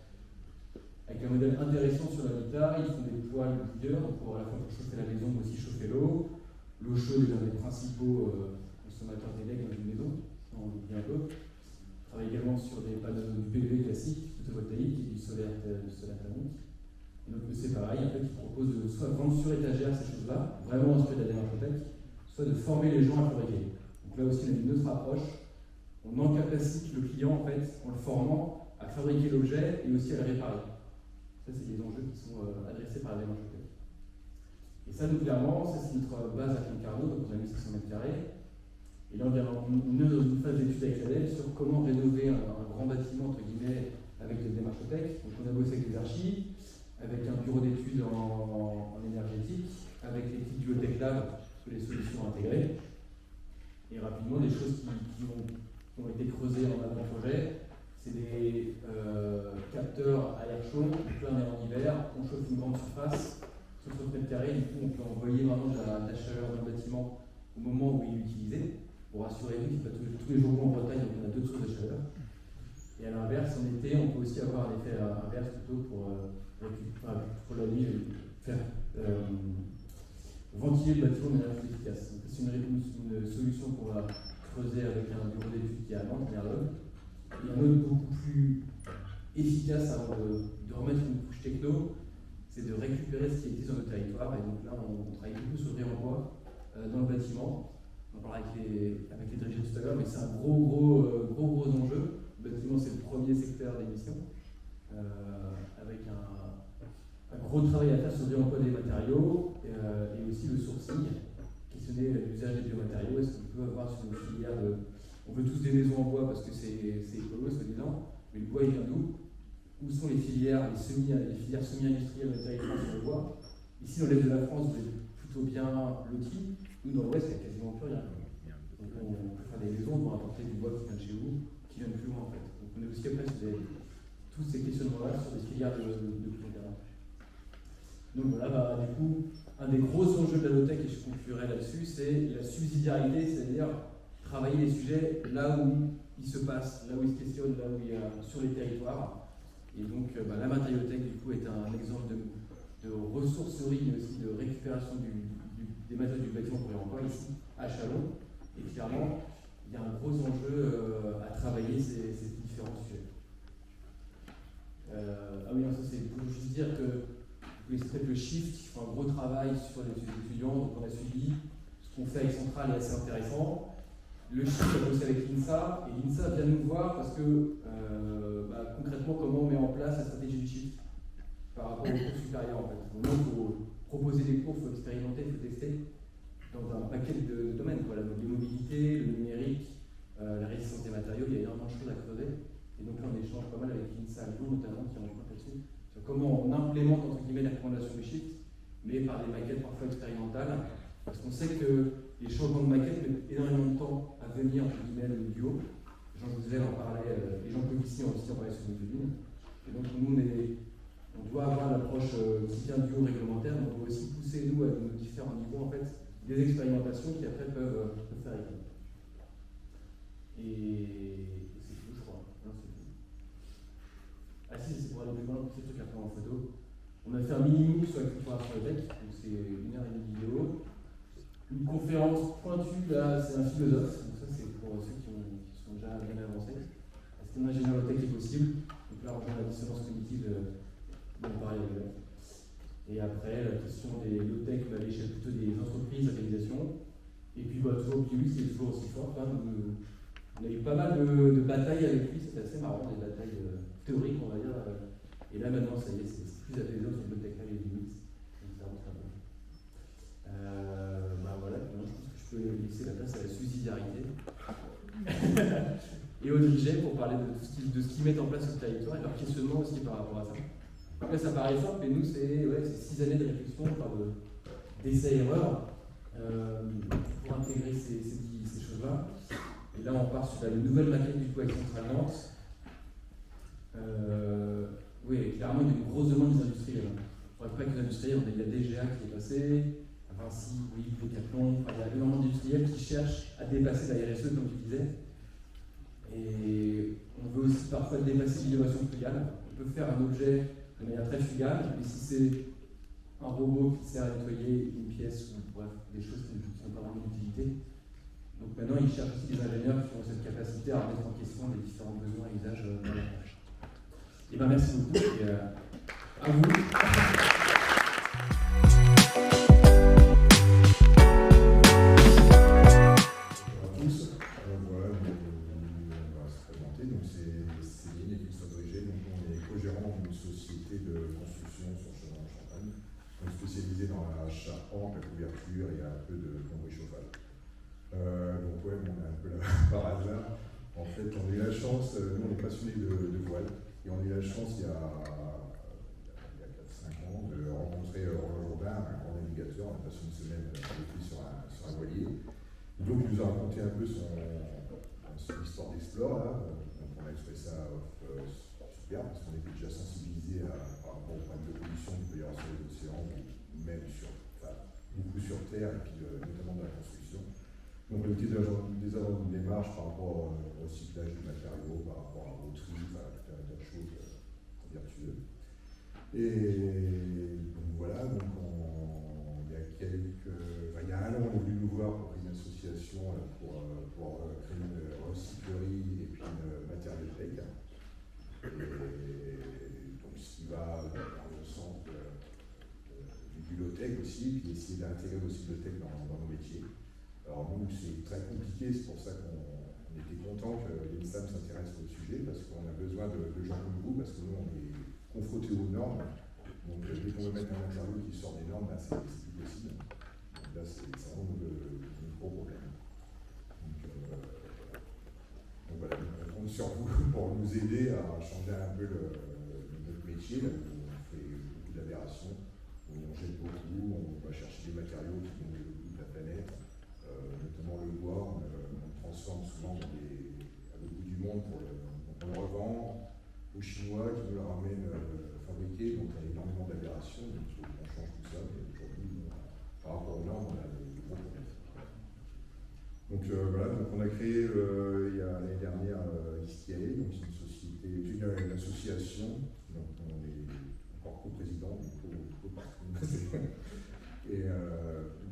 avec un modèle intéressant sur l'habitat. Ils font des poêles bouilleurs pour à la fois pour chauffer la maison, mais aussi chauffer l'eau. L'eau chaude est l'un des principaux consommateurs d'électricité dans une maison, on le dit un peu. On travaille également sur des panneaux du PV classique, photovoltaïque et du solaire thermique. Et donc c'est pareil, en fait, ils proposent de soit vendre sur étagère ces choses-là, vraiment inspiré de la démarche tech, soit de former les gens à fabriquer. Donc là aussi, on a une autre approche. On encapacite le client en fait en le formant à fabriquer l'objet et aussi à le réparer. Ça, c'est des enjeux qui sont adressés par la démarche tech. Et ça, nous, clairement, ça c'est notre base à Concarneau, donc on a mis 600 mètres carrés. Et là, on est dans une phase d'étude avec l'ADEME sur comment rénover un grand bâtiment, entre guillemets, avec des démarches tech. Donc on a bossé avec les archives, avec un bureau d'études en énergétique, avec l'équipe du Tech Lab sur les solutions intégrées. Et rapidement, des choses qui ont été creusées en avant-projet, c'est des capteurs à air chaud, plein air en hiver, on chauffe une grande surface, 60 mètres carrés, du coup on peut envoyer vraiment de la chaleur dans le bâtiment au moment où il est utilisé, pour assurer qu'il ne fait pas tous les jours en Bretagne, donc on a deux sources de chaleur. Et à l'inverse, en été, on peut aussi avoir un effet inverse plutôt pour la nuit, faire ventiler le bâtiment de manière plus efficace. Donc, c'est une solution qu'on va creuser avec un bureau d'études qui est à Nantes, Merlot. Et un autre beaucoup plus efficace avant de remettre une couche techno, c'est de récupérer ce qui existe dans le territoire. Et donc là, on travaille beaucoup sur le réemploi dans le bâtiment. On parlera avec les dirigeants tout à l'heure, mais c'est un gros enjeu. Le bâtiment, c'est le premier secteur d'émission, avec un gros travail à faire sur le réemploi des matériaux et aussi le sourcing, questionner l'usage des biomatériaux. Est-ce qu'on peut avoir sur une filière de... On veut tous des maisons en bois parce que c'est écolo, soi-disant, mais le bois il vient d'où? Où sont les filières, les filières semi-industrielles de territoire sur le bois? Ici, dans l'est de la France, vous êtes plutôt bien lotis. Nous, dans l'ouest, il n'y a quasiment plus rien. Donc, on peut faire des maisons, on doit apporter du bois qui vient de chez vous, qui vient de plus loin en fait. Donc, on est aussi après sur tous ces questionnements-là sur des filières de plus terrain. Donc voilà, du coup, un des gros enjeux de la low-tech, et je conclurai là-dessus, c'est la subsidiarité, c'est-à-dire travailler les sujets là où ils se passent, là où ils se questionnent, là où il y a sur les territoires. Et donc la matériauthèque du coup est un exemple de ressourcerie, mais aussi de récupération des matériaux du bâtiment pour les emplois ici à Châlons. Et clairement, il y a un gros enjeu à travailler ces différents sujets. Ah oui, ça c'est pour juste dire que vous connaissez peut-être le Shift, qui fait un gros travail sur les étudiants, donc on a suivi. Ce qu'on fait avec Centrale est assez intéressant. Le Shift a bossé avec l'INSA, et l'INSA vient nous voir parce que concrètement, comment on met en place la stratégie du Shift par rapport aux cours supérieurs en fait. Donc il faut proposer des cours, il faut expérimenter, il faut tester dans un paquet de domaines. Voilà, donc les mobilités, le numérique, la résistance des matériaux, il y a énormément de choses à creuser. Et donc là on échange pas mal avec l'INSA Lyon notamment qui en pointe là-dessus. Sur comment on implémente entre guillemets les recommandations du Shift, mais par des maquettes parfois expérimentales, parce qu'on sait que les changements de maquettes mettent énormément de temps à venir entre guillemets le duo. Jean Jouzel en parlait, et Jean Covici aussi en parlait sur LinkedIn. Et donc nous on doit avoir l'approche aussi bien duo réglementaire, mais on doit aussi pousser nous à nos différents niveaux en fait des expérimentations qui après peuvent faire équipe. Et c'est tout je crois. Non, c'est tout. Ah si, c'est pour aller plus loin, c'est truc après en photo. On a fait un mini-MOOC sur la culture architecte, donc c'est 1h30 de vidéo. Une conférence pointue, là, c'est un philosophe, donc ça c'est pour ceux qui sont déjà bien avancés. Est-ce qu'un ingénieur de tech est possible? Donc là, on rejoint la dissonance cognitive dont on parlait avec. Et après, la question des low-tech, à l'échelle plutôt des entreprises, organisations. Et puis, toujours, lui, c'est toujours aussi fort. Hein, on a eu pas mal de batailles avec lui, c'était assez marrant, des batailles théoriques, on va dire. Et là, maintenant, ça y est, c'est plus apaisé entre le low-tech et les limites. Donc, ça rentre très bien. Voilà, je pense que je peux laisser la place à la subsidiarité. Et au DG pour parler de ce qu'ils mettent en place sur le territoire et leur questionnement aussi par rapport à ça. Donc là, ça paraît simple, mais nous, c'est 6 années de réflexion, d'essais-erreurs pour intégrer ces choses-là. Et là, on part sur la nouvelle maquette du coup avec Centrale Nantes. Oui, clairement, il y a une grosse demande des industriels. pas qu'une industrielle, on a eu la DGA qui est passée, à Vinci, oui, Decathlon, il y a énormément d'industriels qui cherchent à dépasser la RSE, comme tu disais. Et on veut aussi parfois dépasser l'innovation frugale. On peut faire un objet de manière très frugale, mais si c'est un robot qui sert à nettoyer une pièce ou bref, des choses qui ne sont pas vraiment d'utilité. Donc maintenant, ils cherchent aussi des ingénieurs qui ont cette capacité à remettre en question les différents besoins et usages dans la tâche. Et bien merci beaucoup et à vous. Spécialisé dans la charpente, la couverture et un peu de plomberie chauffage. Donc ouais, on est un peu là par hasard. En fait, on a eu la chance, nous on est passionnés de voile, et on a eu la chance il y a 4-5 ans de rencontrer Roland Jourdain, un grand navigateur. On a passé une semaine avec lui sur un voilier. Donc il nous a raconté un peu son histoire d'explore là. Donc on a trouvé ça super parce qu'on était déjà sensibilisés par rapport au problème de pollution qu'il peut y avoir sur les océans, même beaucoup sur Terre et puis notamment dans la construction. Donc on était déjà dans une démarche par rapport au recyclage des matériaux, par rapport à l'autrui, tout un tas de choses vertueuses. Et donc voilà, donc il y a un an, on est venu nous voir pour créer une association pour créer une recyclerie et puis une matériothèque. Et donc ce qui va dans le sens du low-tech aussi, puis essayer d'intégrer aussi le tech dans nos métiers. Alors nous, c'est très compliqué, c'est pour ça qu'on était content que l'INSAM s'intéresse au sujet, parce qu'on a besoin de gens comme vous, parce que nous, on est confrontés aux normes. Donc dès qu'on veut mettre un matériau qui sort des normes, c'est plus possible. Donc là, c'est vraiment le gros problème. Donc voilà, on compte sur vous pour nous aider à changer un peu notre métier. Là, où on fait beaucoup d'aberrations, où on jette beaucoup, on va chercher des matériaux qui vont au bout de la planète, notamment le bois, on le transforme souvent à l'autre bout du monde on le revend aux Chinois qui nous le ramènent fabriqué, donc il y a énormément d'aberrations, donc il faut qu'on change tout ça, mais aujourd'hui, par rapport aux normes, on a des gros problèmes. Donc voilà, donc on a créé il y a l'année dernière Istiae, donc c'est une association, donc on est encore co-président, et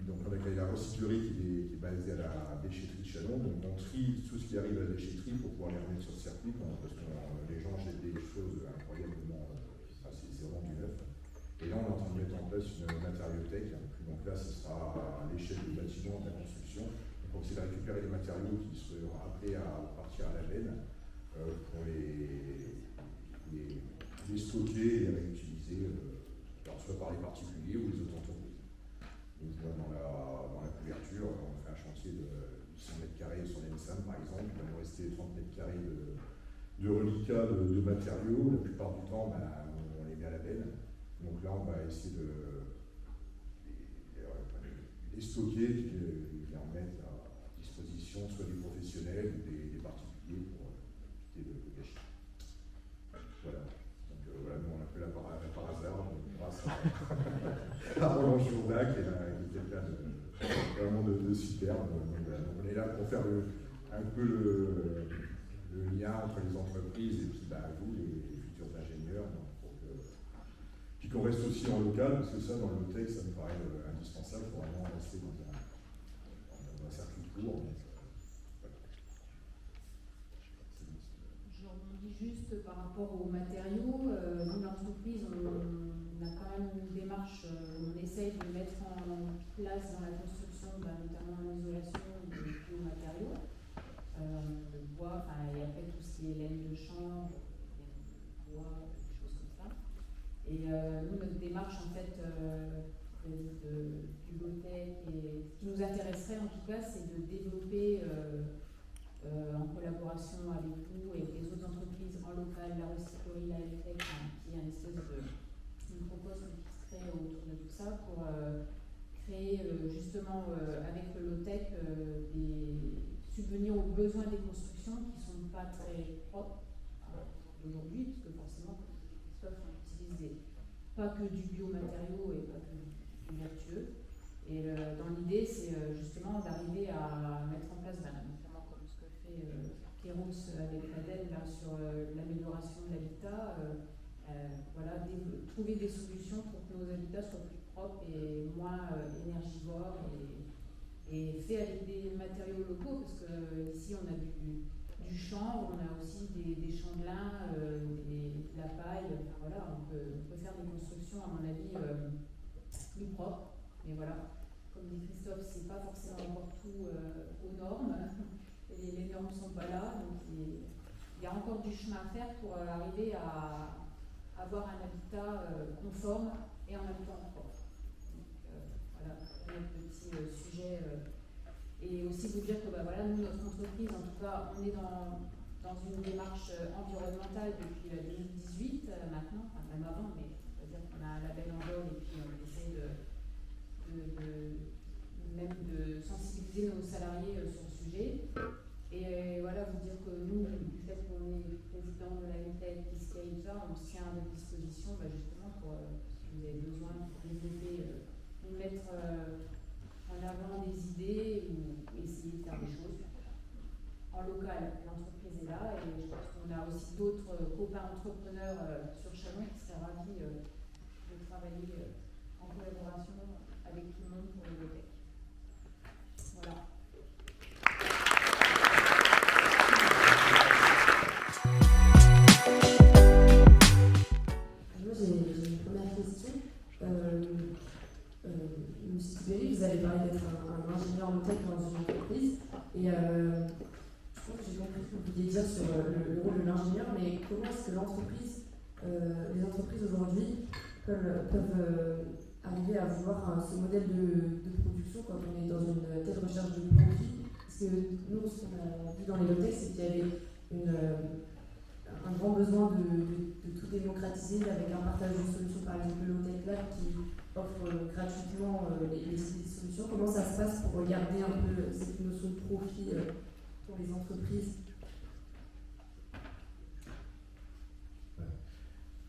donc on a créé la recyclerie qui est basée à la déchetterie de Chalon, donc on trie tout ce qui arrive à la déchetterie pour pouvoir les remettre sur le circuit, parce que les gens jettent des choses incroyablement, c'est vraiment du neuf. Et là on est en train de mettre en place une matériothèque, donc là ce sera à l'échelle du bâtiment, de la construction. Donc c'est de récupérer les matériaux qui seront appelés à partir à la benne pour les stocker et les réutiliser, soit par les particuliers ou les autres entreprises. Donc dans la couverture, on fait un chantier de 100 mètres carrés sur l'ENSAM par exemple, il va nous rester 30 mètres carrés de reliquats de matériaux. La plupart du temps, on les met à la benne. Donc là, on va essayer de les stocker et les remettre à disposition soit des professionnels ou des particuliers pour éviter le gâchis. Voilà. Donc voilà, nous on a fait la par hasard, grâce à Roland Jourdain qui est quelqu'un vraiment de superbe. Donc on est là pour faire un peu le lien entre les entreprises et puis vous, les futurs ingénieurs. Puis qu'on reste aussi en local, parce que ça, dans le low-tech, ça me paraît indispensable pour vraiment rester dans un circuit court. Je rebondis juste par rapport aux matériaux. Nous, l'entreprise, on a quand même une démarche, on essaye de mettre en place dans la construction, notamment l'isolation de matériaux. Le bois, et après tout ce qui est laine de chanvre, bois, des choses comme ça. Et nous, notre démarche, en fait, du low-tech, et ce qui nous intéresserait en tout cas, c'est de développer en collaboration avec vous et les autres entreprises en local, la recyclerie, la LTech, qui est une espèce de proposition qui se crée autour de tout ça pour créer justement avec le low-tech subvenir aux besoins des constructions qui ne sont pas très propres aujourd'hui, puisque forcément, les stocks sont utilisés pas que du biomatériau et pas que du vertueux. Et dans l'idée, c'est justement d'arriver à mettre en place, notamment comme ce que fait Kéros avec l'ADEME là, sur l'amélioration de l'habitat, voilà, trouver des solutions pour que nos habitats soient plus propres et moins énergivores et faits avec des matériaux locaux, parce que ici on a du chanvre, on a aussi des chandelins, de la paille, enfin voilà, on peut faire des constructions à mon avis plus propres, mais voilà, comme dit Christophe, c'est pas forcément encore tout aux normes, et les normes sont pas là, donc il y a encore du chemin à faire pour arriver à avoir un habitat conforme et en même temps propre. Donc voilà, un petit sujet. Et aussi vous dire que voilà, nous, notre entreprise, en tout cas, on est dans une démarche environnementale depuis 2018 maintenant, enfin même avant, mais c'est-à-dire qu'on a un label en vol et puis on essaie même de sensibiliser nos salariés sur le sujet. Et voilà, vous dire que nous, du fait qu'on est président de la MTEC, Pisca et tout ça, on se tient à votre disposition justement pour, si vous avez besoin de développer, de mettre en avant des idées ou essayer de faire des choses. En local, l'entreprise est là et je pense qu'on a aussi d'autres copains entrepreneurs sur Chalon qui seraient ravis de travailler en collaboration avec tout le monde pour le biotech. Voilà. Moi j'ai une première question. Monsieur Tiberi, vous avez parlé d'être un ingénieur low-tech dans une entreprise et je pense que j'ai compris ce que vous vouliez dire sur le rôle de l'ingénieur, mais comment est-ce que les entreprises aujourd'hui peuvent arriver à voir ce modèle de production quand on est dans une telle recherche de profit? Parce que nous, ce qu'on a vu dans les low-tech, c'est qu'il y avait un grand besoin de tout démocratiser avec un partage de solutions, par exemple le low-tech lab qui offre gratuitement les solutions. Comment ça se passe pour regarder un peu cette notion de profit pour les entreprises?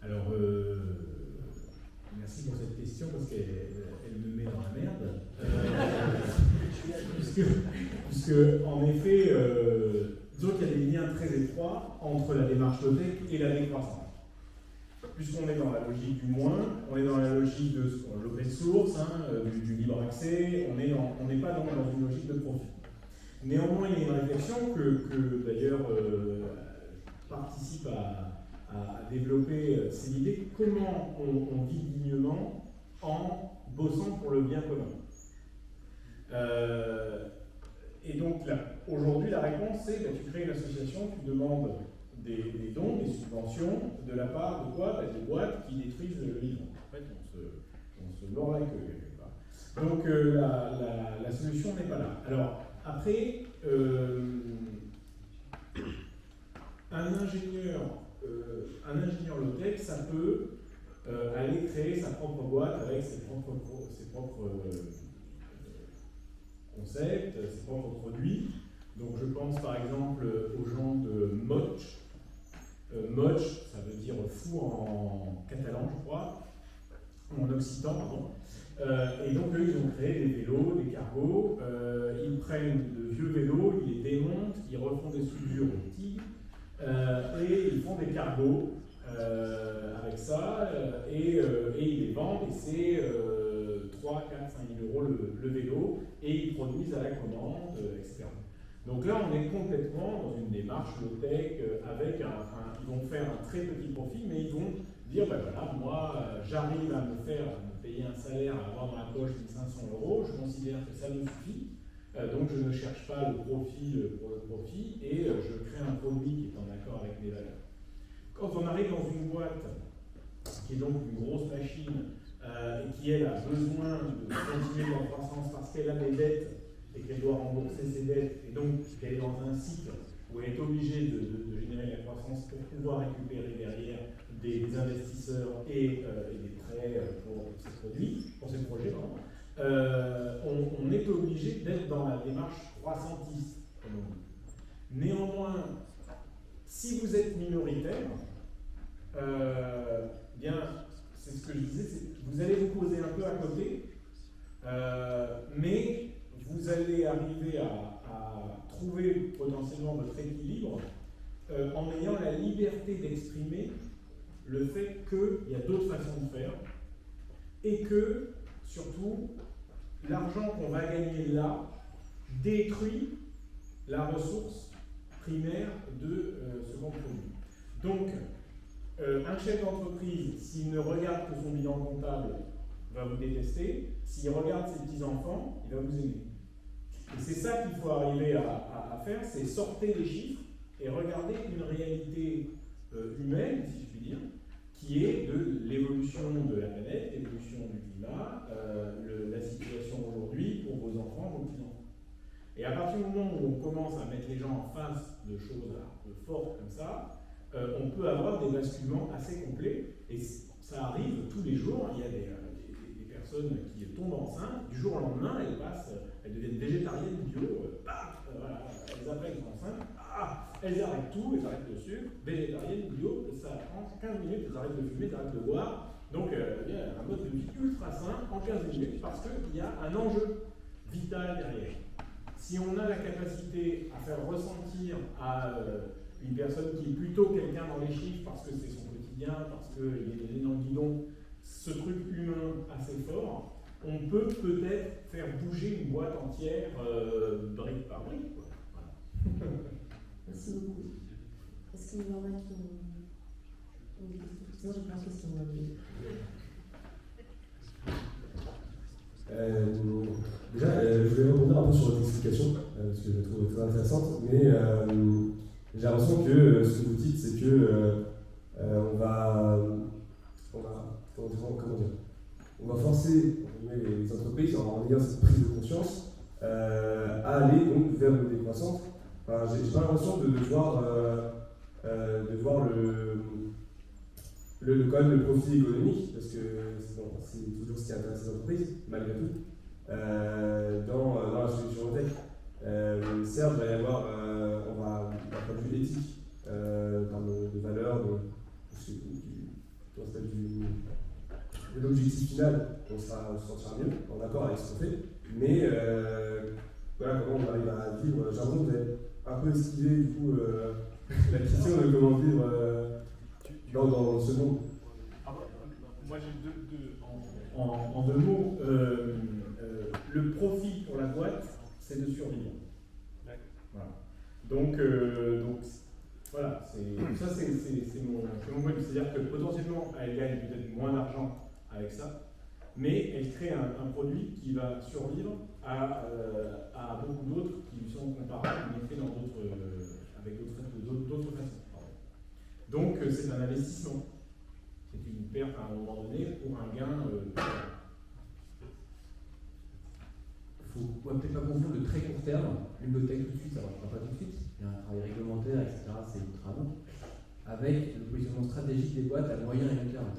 Alors, merci pour cette question parce qu'elle me met dans la merde. Puisque en effet, disons qu'il y a des liens très étroits entre la démarche low-tech et la décroissance. Puisqu'on est dans la logique du moins, on est dans la logique de l'open source, du libre accès, on n'est pas dans une logique de profit. Néanmoins, il y a une réflexion que d'ailleurs participe à développer, c'est l'idée comment on vit dignement en bossant pour le bien commun. Et donc aujourd'hui, la réponse c'est que tu crées une association, tu demandes des dons, des subventions, de la part de quoi? Des boîtes qui détruisent le vivant. En fait, on se mord la queue quelque part. Donc la solution n'est pas là. Alors, après, un ingénieur low-tech, ça peut aller créer sa propre boîte avec ses propres concepts, ses propres produits. Donc je pense par exemple aux gens de Moch. Moch, ça veut dire fou en catalan, je crois, en occitan, pardon. Et donc eux, ils ont créé des vélos, des cargos. Ils prennent de vieux vélos, ils les démontent, ils refont des soudures optiques et ils font des cargos avec ça et ils les vendent et c'est 3, 4, 5 000 € le vélo et ils produisent à la commande, etc. Donc là, on est complètement dans une démarche low-tech avec ils vont faire un très petit profit, mais ils vont dire, ben voilà, moi, j'arrive à me payer un salaire, à avoir dans la poche 1 500 €, je considère que ça me suffit, donc je ne cherche pas le profit pour le profit, et je crée un produit qui est en accord avec mes valeurs. Quand on arrive dans une boîte, qui est donc une grosse machine, et qui, elle, a besoin de continuer en croissance parce qu'elle a des dettes, et qu'elle doit rembourser ses dettes, et donc qu'elle est dans un cycle où elle est obligée de générer la croissance pour pouvoir récupérer derrière des investisseurs et des prêts pour ses produits, pour ses projets, on est obligé d'être dans la démarche croissantiste. Néanmoins, si vous êtes minoritaire, bien, c'est ce que je disais, c'est que vous allez vous poser un peu à côté, mais vous allez arriver à trouver potentiellement votre équilibre en ayant la liberté d'exprimer le fait qu'il y a d'autres façons de faire et que, surtout, l'argent qu'on va gagner là détruit la ressource primaire de second produit. Donc, un chef d'entreprise, s'il ne regarde que son bilan comptable, va vous détester. S'il regarde ses petits-enfants, il va vous aimer. Et c'est ça qu'il faut arriver à faire, c'est sortir les chiffres et regarder une réalité humaine, si je puis dire, qui est de l'évolution de la planète, l'évolution du climat, la situation aujourd'hui pour vos enfants, vos petits-enfants. Et à partir du moment où on commence à mettre les gens en face de choses un peu fortes comme ça, on peut avoir des basculements assez complets, et ça arrive tous les jours. Il y a des personnes qui tombent enceintes, du jour au lendemain, elles deviennent végétariennes bio, voilà, elles apprennent qu'elles sont enceintes, elles arrêtent tout, elles arrêtent le sucre, végétariennes bio, ça prend 15 minutes, elles arrêtent de fumer, elles arrêtent de boire. Donc il y a un mode de vie ultra sain en 15 minutes parce qu'il y a un enjeu vital derrière. Si on a la capacité à faire ressentir à une personne qui est plutôt quelqu'un dans les chiffres parce que c'est son quotidien, parce qu'il est donné dans le guidon, ce truc humain assez fort, on peut peut-être faire bouger une boîte entière brique par brique. Voilà. Merci beaucoup. Est-ce qu'il y en a qui ont des questions? Sinon, j'ai plein de questions. Déjà, je voulais rebondir un peu sur votre explication, parce que je la trouve très intéressante, mais j'ai l'impression que ce que vous dites, c'est que on va forcer les entreprises, en ayant cette prise de conscience, à aller donc vers le décroissance. Enfin, j'ai pas l'impression de voir quand même le profit économique, parce que c'est toujours ce qui intéresse les entreprises, malgré tout, dans la solution tech. Certes, il va y avoir, d'un point de vue éthique, de valeur, de l'objectif final, on se sentira mieux, en accord avec ce qu'on fait, mais voilà comment on arrive à vivre. J'ai l'impression que vous avez un peu esquivé du coup la question de comment vivre dans ce monde. Moi j'ai en deux mots, le profit pour la boîte, c'est de survivre. Voilà. Donc voilà, ça c'est mon point. C'est-à-dire que potentiellement elle gagne peut-être moins d'argent avec ça, mais elle crée un produit qui va survivre à beaucoup d'autres qui lui sont comparables, mais faits avec d'autres façons. Pardon. Donc c'est un investissement. C'est une perte à un moment donné pour un gain. Il ne faut peut-être pas confondre le très court terme, une bibliothèque tout de suite, ça ne marchera pas tout de suite, il y a un travail réglementaire, etc., c'est ultra long, avec le positionnement stratégique des boîtes à moyen et long terme.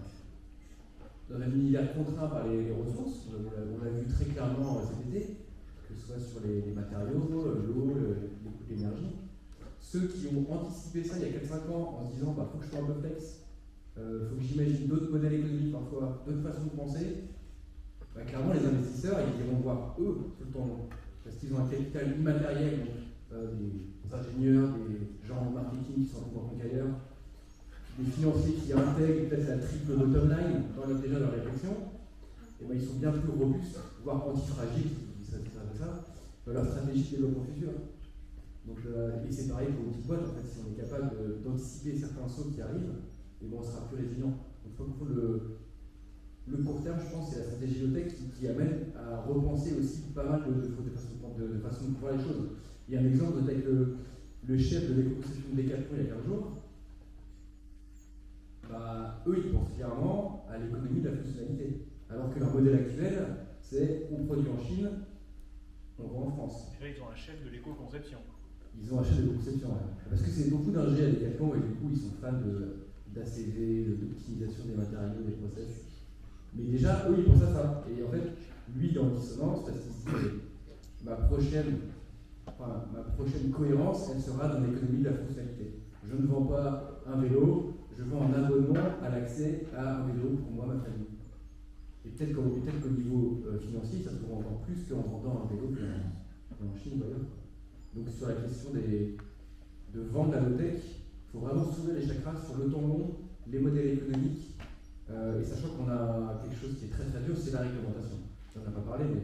Dans un univers contraint par les ressources, on l'a vu très clairement cet été, que ce soit sur les matériaux, l'eau, les coûts d'énergie. Ceux qui ont anticipé ça il y a 4-5 ans en se disant faut que je sois un peu flex, faut que j'imagine d'autres modèles économiques parfois, d'autres façons de penser, clairement les investisseurs ils iront voir eux tout le temps long, parce qu'ils ont un capital immatériel, donc des ingénieurs, des gens en marketing qui sont plus importants qu'ailleurs, des financiers qui intègrent peut-être la triple bottom line déjà dans leur réflexion, et ils sont bien plus robustes, voire antifragiles, dans leur stratégie de développement futur. Donc, et c'est pareil pour les petites boîtes, en fait, si on est capable d'anticiper certains sauts qui arrivent, et on sera plus résilient. Donc, le court terme, je pense, c'est la stratégie biotech qui amène à repenser aussi pas mal de façons de voir les choses. Il y a un exemple avec le chef de l'éco-conception de Decathlon il y a 15 jours. Eux, ils pensent clairement à l'économie de la fonctionnalité. Alors que leur modèle actuel, c'est on produit en Chine, on vend en France. Et là, ils ont un chef de l'éco-conception. Ils ont un chef de l'éco-conception, ouais. Parce que c'est beaucoup d'ingé à Decathlon et du coup, ils sont fans d'ACV, d'optimisation des matériaux, des process. Mais déjà, eux, ils pensent à ça. Et en fait, lui, il est en dissonance parce qu'il se dit ma prochaine cohérence, elle sera dans l'économie de la fonctionnalité. Je ne vends pas un vélo, je vends un abonnement à l'accès à un vélo pour moi, ma famille. Et peut-être qu'au niveau financier, ça se trouve encore plus qu'en vendant un vélo en Chine ou ailleurs. Donc sur la question de vendre la low-tech, il faut vraiment s'ouvrir les chakras sur le temps long, les modèles économiques, et sachant qu'on a quelque chose qui est très très dur, c'est la réglementation. On n'en a pas parlé, mais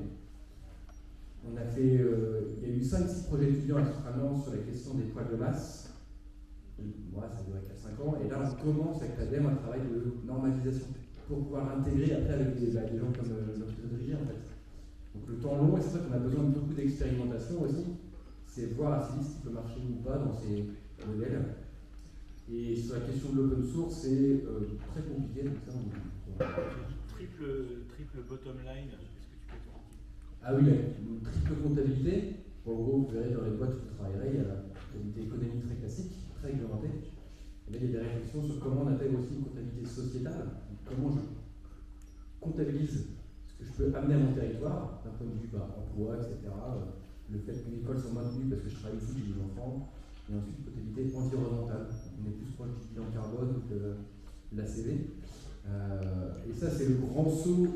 on a fait, il y a eu 5-6 projets étudiants extrêmement sur la question des poids de masse. Moi, ça durait 4-5 ans, et là on commence avec l'ADEME un travail de normalisation pour pouvoir intégrer après avec des gens comme notre dirigé en fait. Donc le temps long, et c'est ça qu'on a besoin de beaucoup d'expérimentation aussi, c'est voir assez vite ce qui peut marcher ou pas dans ces modèles. Et sur la question de l'open source, c'est très compliqué. Donc ça, Triple bottom line, est-ce que tu peux expliquer? Ah oui, une triple comptabilité. En gros, vous verrez dans les boîtes où vous travaillerez, il y a la comptabilité économique très classique, très réglementée. Et là, il y a des réflexions sur comment on intègre aussi une comptabilité sociétale, comment je comptabilise ce que je peux amener à mon territoire, d'un point de vue emploi, etc. Le fait que les écoles sont maintenues parce que je travaille ici, j'ai des enfants. Et ensuite, une comptabilité environnementale. On est plus proche du bilan carbone que de la CV. Et ça, c'est le grand saut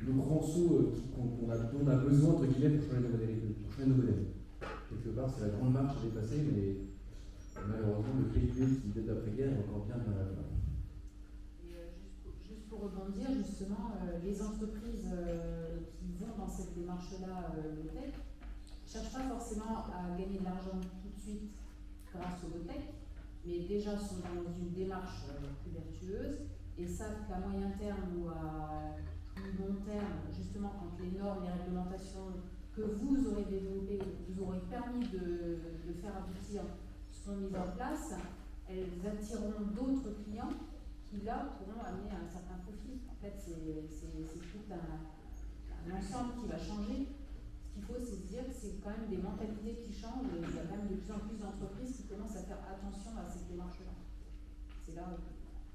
dont on a besoin, entre guillemets, pour changer nos modèles. Quelque part, c'est la grande marche à dépasser, mais malheureusement, le PIB qui date d'après-guerre est encore bien à la fin. Juste pour rebondir, justement, les entreprises qui vont dans cette démarche-là, low-tech, ne cherchent pas forcément à gagner de l'argent tout de suite grâce au low-tech, mais déjà sont dans une démarche plus vertueuse et savent qu'à moyen terme ou à plus long terme, justement, quand les normes, les réglementations que vous aurez développées, que vous aurez permis de faire aboutir, sont mises en place, elles attireront d'autres clients qui là pourront amener un certain profit. En fait, c'est tout un ensemble qui va changer. Ce qu'il faut, c'est se dire que c'est quand même des mentalités qui changent et il y a quand même de plus en plus d'entreprises qui commencent à faire attention à ces démarches-là. C'est là,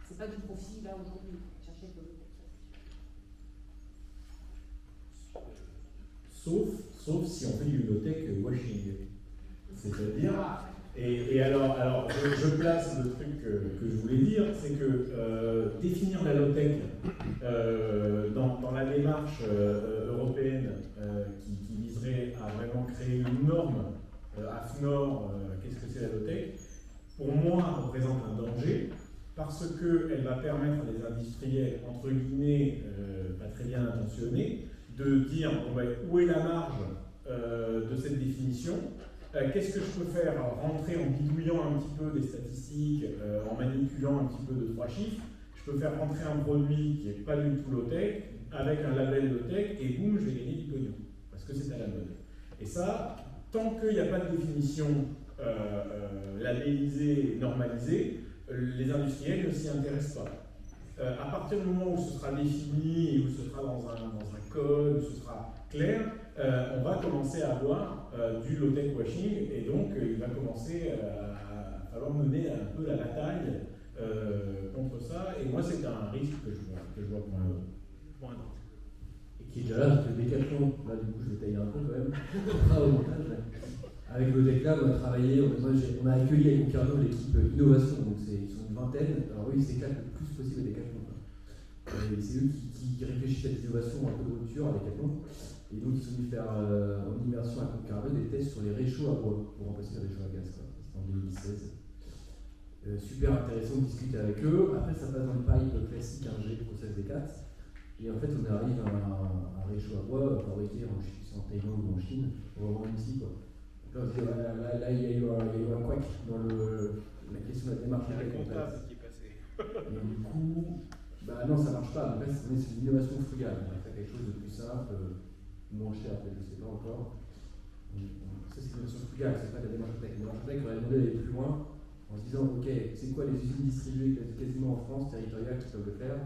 c'est pas du profit là aujourd'hui, chercher de Sauf si on fait du low-tech washing. C'est-à-dire, et alors je place le truc que je voulais dire, c'est que définir la low-tech dans la démarche européenne qui viserait à vraiment créer une norme, AFNOR, qu'est-ce que c'est la low-tech, pour moi représente un danger parce qu'elle va permettre à des industriels, entre guillemets, pas très bien intentionnés, de dire où est la marge de cette définition. Qu'est-ce que je peux faire? Rentrer en bidouillant un petit peu des statistiques, en manipulant un petit peu de 3 chiffres. Je peux faire rentrer un produit qui n'est pas du tout low-tech, avec un label low-tech, et boum, je vais gagner du pognon. Parce que c'est à la mode. Et ça, tant qu'il n'y a pas de définition labellisée, normalisée, les industriels ne s'y intéressent pas. À partir du moment où ce sera défini, où ce sera dans un code, où ce sera clair, on va commencer à avoir du low-tech washing et donc il va commencer à falloir mener un peu la bataille contre ça. Et moi, c'est un risque que je vois poindre. Et qui est déjà là, parce que Decathlon, là du coup je détaille un peu quand même, au montage. Avec le Decathlon, on a travaillé, on a accueilli avec Concarneau l'équipe innovation, donc ils sont une vingtaine. Alors eux, ils s'éclatent le plus possible avec Decathlon. Et c'est eux qui réfléchissent à des innovations un peu de rupture avec Decathlon. Et donc ils sont venus faire en immersion à Concarneau des tests sur les réchauds à bois pour remplacer les réchauds à gaz. C'était en 2016. Super intéressant de discuter avec eux. Après, ça passe dans le pipe classique 1G, process D4. Et en fait, on arrive à un réchaud à bois fabriqué en Thaïlande ou en Chine, pour vendre ici. Quoi. Donc là, il y a eu un couac dans la question de la démarche. Il y a un comptable qui est passé. Et du coup, non, ça marche pas. Donc là, c'est une innovation frugale. On va faire quelque chose de plus simple, moins cher, peut-être, je ne sais pas encore. Ça, c'est une innovation frugale, c'est pas de la démarche tech. La démarche tech aurait demandé d'aller plus loin en se disant, ok, c'est quoi les usines distribuées quasiment en France, territoriales, qui peuvent le faire?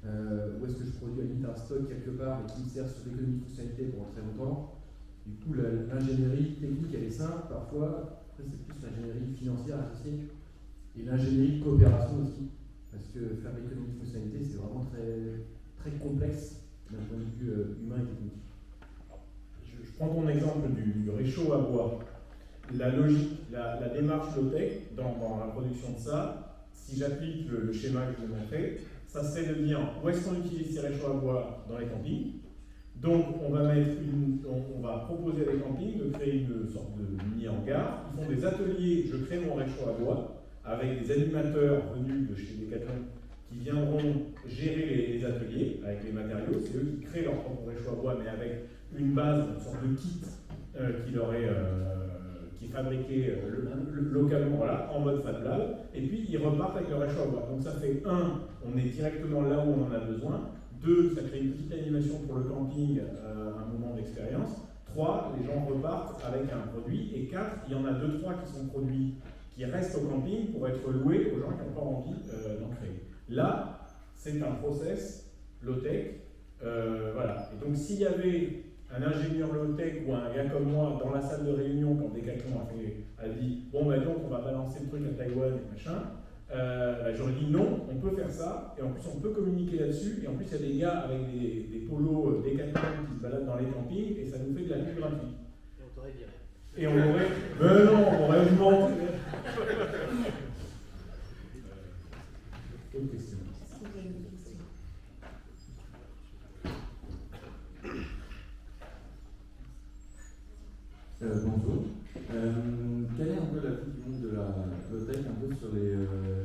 Où est-ce que je produis à limite un stock quelque part et qui me sert sur l'économie de fonctionnalité pendant très longtemps? Du coup, l'ingénierie technique, elle est simple, parfois. Après, c'est plus l'ingénierie financière associée. Et l'ingénierie de coopération aussi. Parce que faire de l'économie de fonctionnalité, c'est vraiment très, très complexe d'un point de vue humain et technique. Je prends ton exemple du réchaud à bois. La logique, la démarche low-tech dans la production de ça, si j'applique le schéma que je vous ai montré, ça serait de dire où est-ce qu'on utilise ces réchauds à bois dans les campings. Donc on va proposer à des campings de créer une sorte de mini-hangar. Ils font des ateliers, je crée mon réchaud à bois, avec des animateurs venus de chez Decathlon qui viendront gérer les ateliers avec les matériaux. C'est eux qui créent leur propre réchaud à bois, mais avec une base, une sorte de kit qui est fabriqué localement, voilà, en mode Fab Lab, et puis ils repartent avec le réchaud à bois. Donc ça fait on est directement là où on en a besoin. 2, ça crée une petite animation pour le camping, un moment d'expérience. 3, les gens repartent avec un produit. Et 4, il y en a 2-3 qui sont produits qui restent au camping pour être loués aux gens qui n'ont pas envie d'en créer. Là, c'est un process low-tech. Voilà. Et donc s'il y avait un ingénieur low-tech ou un gars comme moi dans la salle de réunion quand Decathlon a dit « Bon, bah donc on va balancer le truc à Taïwan et machin », j'aurais dit non, on peut faire ça, et en plus on peut communiquer là-dessus, et en plus il y a des gars avec des polos Decathlon qui se baladent dans les campings, et ça nous fait de la pub gratuite. Et on t'aurait viré. Et on aurait... Mais non, on aurait menti. Autre question. Bonjour. Quelle est un peu l'avis du monde de la low-tech un peu sur les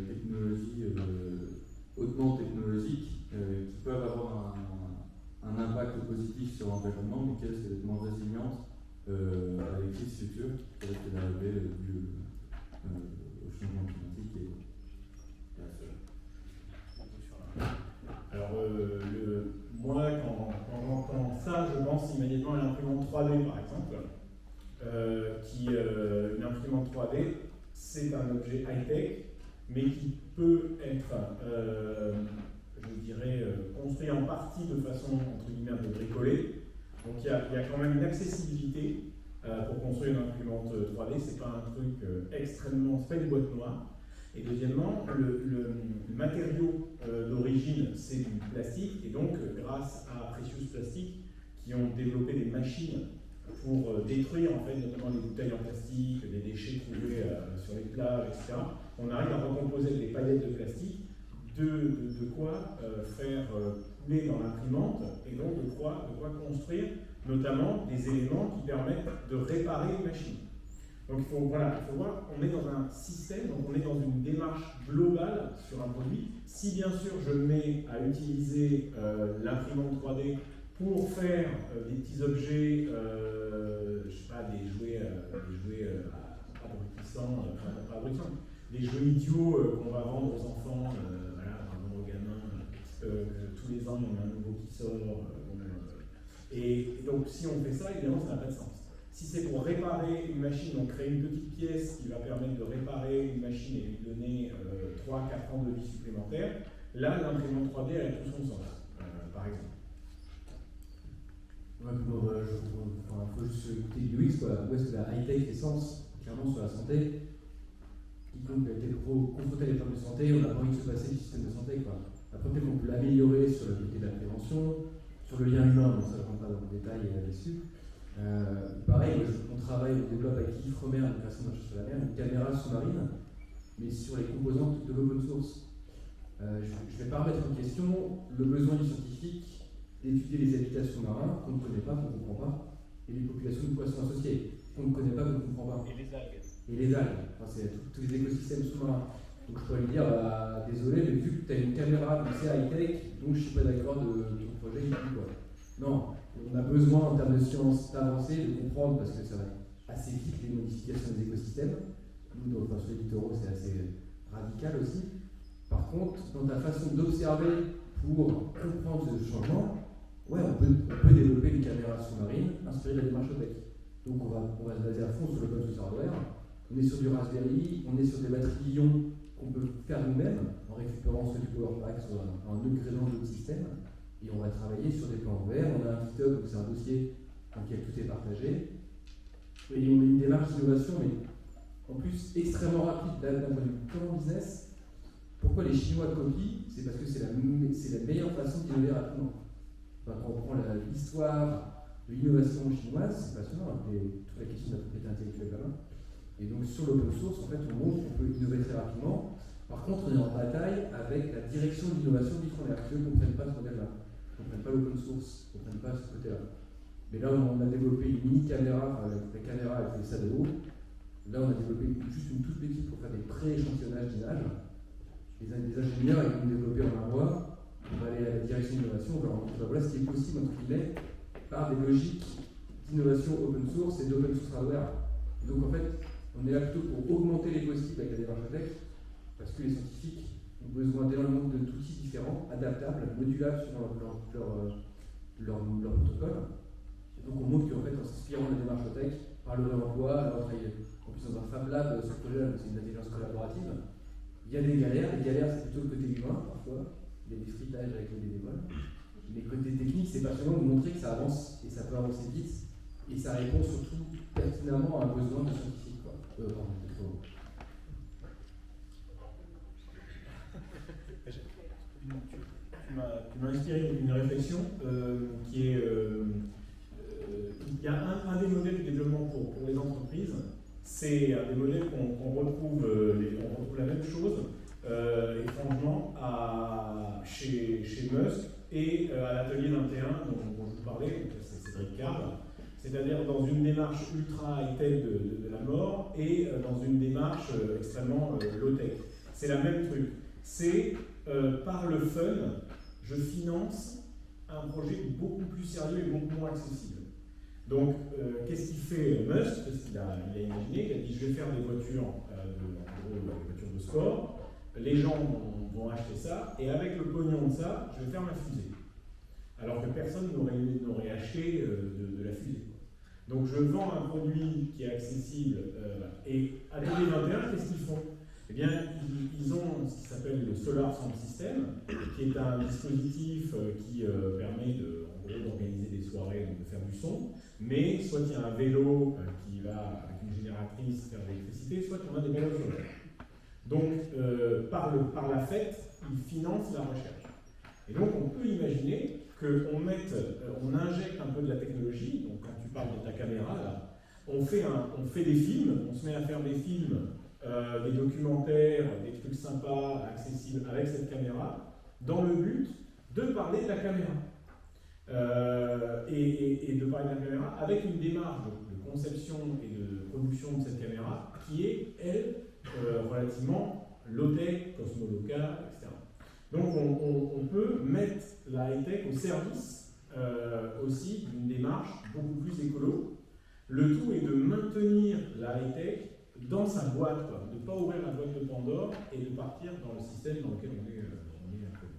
technologies hautement technologiques qui peuvent avoir un impact positif sur l'environnement, mais qui risquent d'être moins résilientes à des crises futures qui risquent d'arriver dû au changement climatique et à cela. Alors, moi, quand j'entends ça, je pense immédiatement à l'imprimante 3D, par exemple. Une imprimante 3D, c'est un objet high-tech, mais qui peut être, je dirais, construit en partie de façon, entre guillemets, un peu bricolée. Donc il y a quand même une accessibilité pour construire une imprimante 3D, c'est pas un truc extrêmement, c'est pas une boîte noire. Et deuxièmement, le matériau d'origine, c'est du plastique, et donc grâce à Precious Plastic, qui ont développé des machines pour détruire en fait notamment les bouteilles en plastique, des déchets trouvés sur les plages, etc. On arrive à recomposer avec des paillettes de plastique de quoi faire couler dans l'imprimante, et donc de quoi construire notamment des éléments qui permettent de réparer une machine. Donc il faut voir, on est dans un système, donc on est dans une démarche globale sur un produit. Si bien sûr je mets à utiliser l'imprimante 3D pour faire des petits objets, je sais pas, des jouets abrutissants, pas abrutissants, des jouets idiots qu'on va vendre aux enfants, voilà, vendre aux gamins, tous les ans il y en a un nouveau qui sort. Et donc si on fait ça, évidemment ça n'a pas de sens. Si c'est pour réparer une machine, donc créer une petite pièce qui va permettre de réparer une machine et lui donner 3-4 ans de vie supplémentaire, là l'imprimante 3D elle a tout son sens, par exemple. Ouais, faut juste écouter du UX, quoi. Où est-ce que la high-tech fait sens, clairement sur la santé. Quiconque a été confronté à des problèmes de santé, on n'a pas envie de se passer du système de santé, quoi. Après, peut-être qu'on peut l'améliorer sur le côté de la prévention, sur le lien humain, donc ça je ne rentre pas dans le détail là-dessus. Pareil, on travaille, on développe avec Ifremer, une façon de marcher sur la mer, une caméra sous-marine, mais sur les composantes de l'open source. Je ne vais pas remettre en question le besoin du scientifique d'étudier les habitats sous-marins qu'on ne connaît pas, qu'on ne comprend pas, et les populations de poissons associés qu'on ne connaît pas, qu'on ne comprend pas. Et les algues. Et les algues, enfin, c'est tous les écosystèmes sous-marins. Donc je pourrais lui dire, bah, désolé, mais vu que tu as une caméra, c'est high-tech, donc je ne suis pas d'accord de ton projet, quoi. Non, on a besoin en termes de sciences d'avancer, de comprendre, parce que ça va assez vite les modifications des écosystèmes. Nous, sur les littoraux, c'est assez radical aussi. Par contre, dans ta façon d'observer pour comprendre ce changement, ouais, on peut développer une caméra sous-marine inspirée de la démarche OPEC. Donc on va se baser à fond sur l'open source hardware. On est sur du Raspberry, on est sur des batteries ion qu'on peut faire nous-mêmes en récupérant ceux du PowerPack sur un upgradant de notre système. Et on va travailler sur des plans ouverts. On a un GitHub, donc c'est un dossier dans lequel tout est partagé. Et on a une démarche d'innovation, mais en plus extrêmement rapide d'un point de vue purement business. Pourquoi les Chinois copient? C'est parce que c'est la meilleure façon d'innover rapidement. Quand on prend l'histoire de l'innovation chinoise, c'est passionnant, toute la question de la propriété intellectuelle là-bas. Et donc sur l'open source, en fait, on montre qu'on peut innover très rapidement. Par contre, contre, on est en bataille avec la direction de l'innovation Bitrenaire, parce qu'ils ne comprennent pas ce modèle-là. Ils ne comprennent pas l'open source, ils ne comprennent pas ce côté-là. Mais là, on a développé une mini caméra, enfin, la caméra avec les SADO. Là, on a développé juste une toute petite pour faire des pré-échantillonnages d'image. Les ingénieurs, ils vont développer en un mois. On va aller à la direction d'innovation, on va leur montrer, voilà ce qui est possible, entre guillemets, par des logiques d'innovation open source et d'open source hardware. Donc en fait, on est là plutôt pour augmenter les possibles avec la démarche tech, parce que les scientifiques ont besoin d'énormément d'outils différents, adaptables, modulables sur leur protocole. Et donc on montre qu'en fait, en s'inspirant de la démarche tech, par le réemploi, alors en plus dans un Fab Lab, ce projet-là, c'est une intelligence collaborative. Il y a des galères c'est plutôt le côté humain parfois, il y a des fritages avec les bénévoles. Mais côté technique, c'est passionnant de montrer que ça avance et ça peut avancer vite et ça répond surtout pertinemment à un besoin de scientifique. Tu m'as inspiré une réflexion qui est. Il y a un des modèles de développement pour les entreprises, c'est des modèles qu'on retrouve, on retrouve la même chose, étrangement, chez Musk et à l'atelier 21 dont je vous parlais, c'est Cédric Carl, c'est-à-dire dans une démarche ultra high-tech de la mort et dans une démarche extrêmement low-tech. C'est la même truc. C'est par le fun, je finance un projet beaucoup plus sérieux et beaucoup moins accessible. Donc, qu'est-ce qu'il fait Musk? Parce qu'il a imaginé, il a dit je vais faire des voitures, des voitures de sport, les gens vont acheter ça, et avec le pognon de ça, je vais faire ma fusée. Alors que personne n'aurait acheté de la fusée. Donc, je vends un produit qui est accessible, et à 2021, qu'est-ce qu'ils font? Eh bien, ils ont ce qui s'appelle le Solar Sound System, qui est un dispositif qui permet d'organiser des soirées, donc de faire du son, mais soit il y a un vélo qui va avec une génératrice faire de l'électricité, soit on a des vélos solaires. Donc, par la fête, ils financent la recherche. Et donc, on peut imaginer qu'on injecte un peu de la technologie, donc quand tu parles de ta caméra, là, on fait des films, on se met à faire des films, des documentaires, des trucs sympas, accessibles avec cette caméra, dans le but de parler de la caméra. Et de parler de la caméra avec une démarche de conception et de production de cette caméra qui est, elle, relativement low-tech, cosmoloca, etc. Donc on peut mettre la high-tech au service aussi d'une démarche beaucoup plus écolo. Le tout est de maintenir la high-tech dans sa boîte, quoi, de ne pas ouvrir la boîte de Pandore et de partir dans le système dans lequel on est actuellement.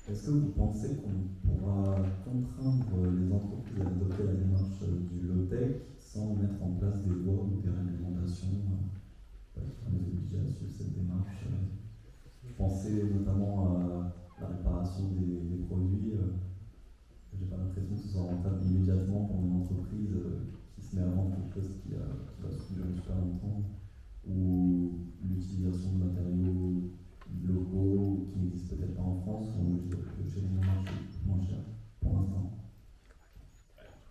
Est-ce que vous pensez qu'on pourra contraindre les entreprises à adopter la démarche du low-tech sans mettre en place des lois ou des réglementations qui vont les obliger à suivre cette démarche? Pensez notamment à la réparation des produits. J'ai pas l'impression que ce soit rentable immédiatement pour une entreprise qui se met à vendre quelque chose qui va se durer super longtemps, ou l'utilisation de matériaux locaux qui n'existent peut-être pas en France ou chez les marchés moins chers pour l'instant.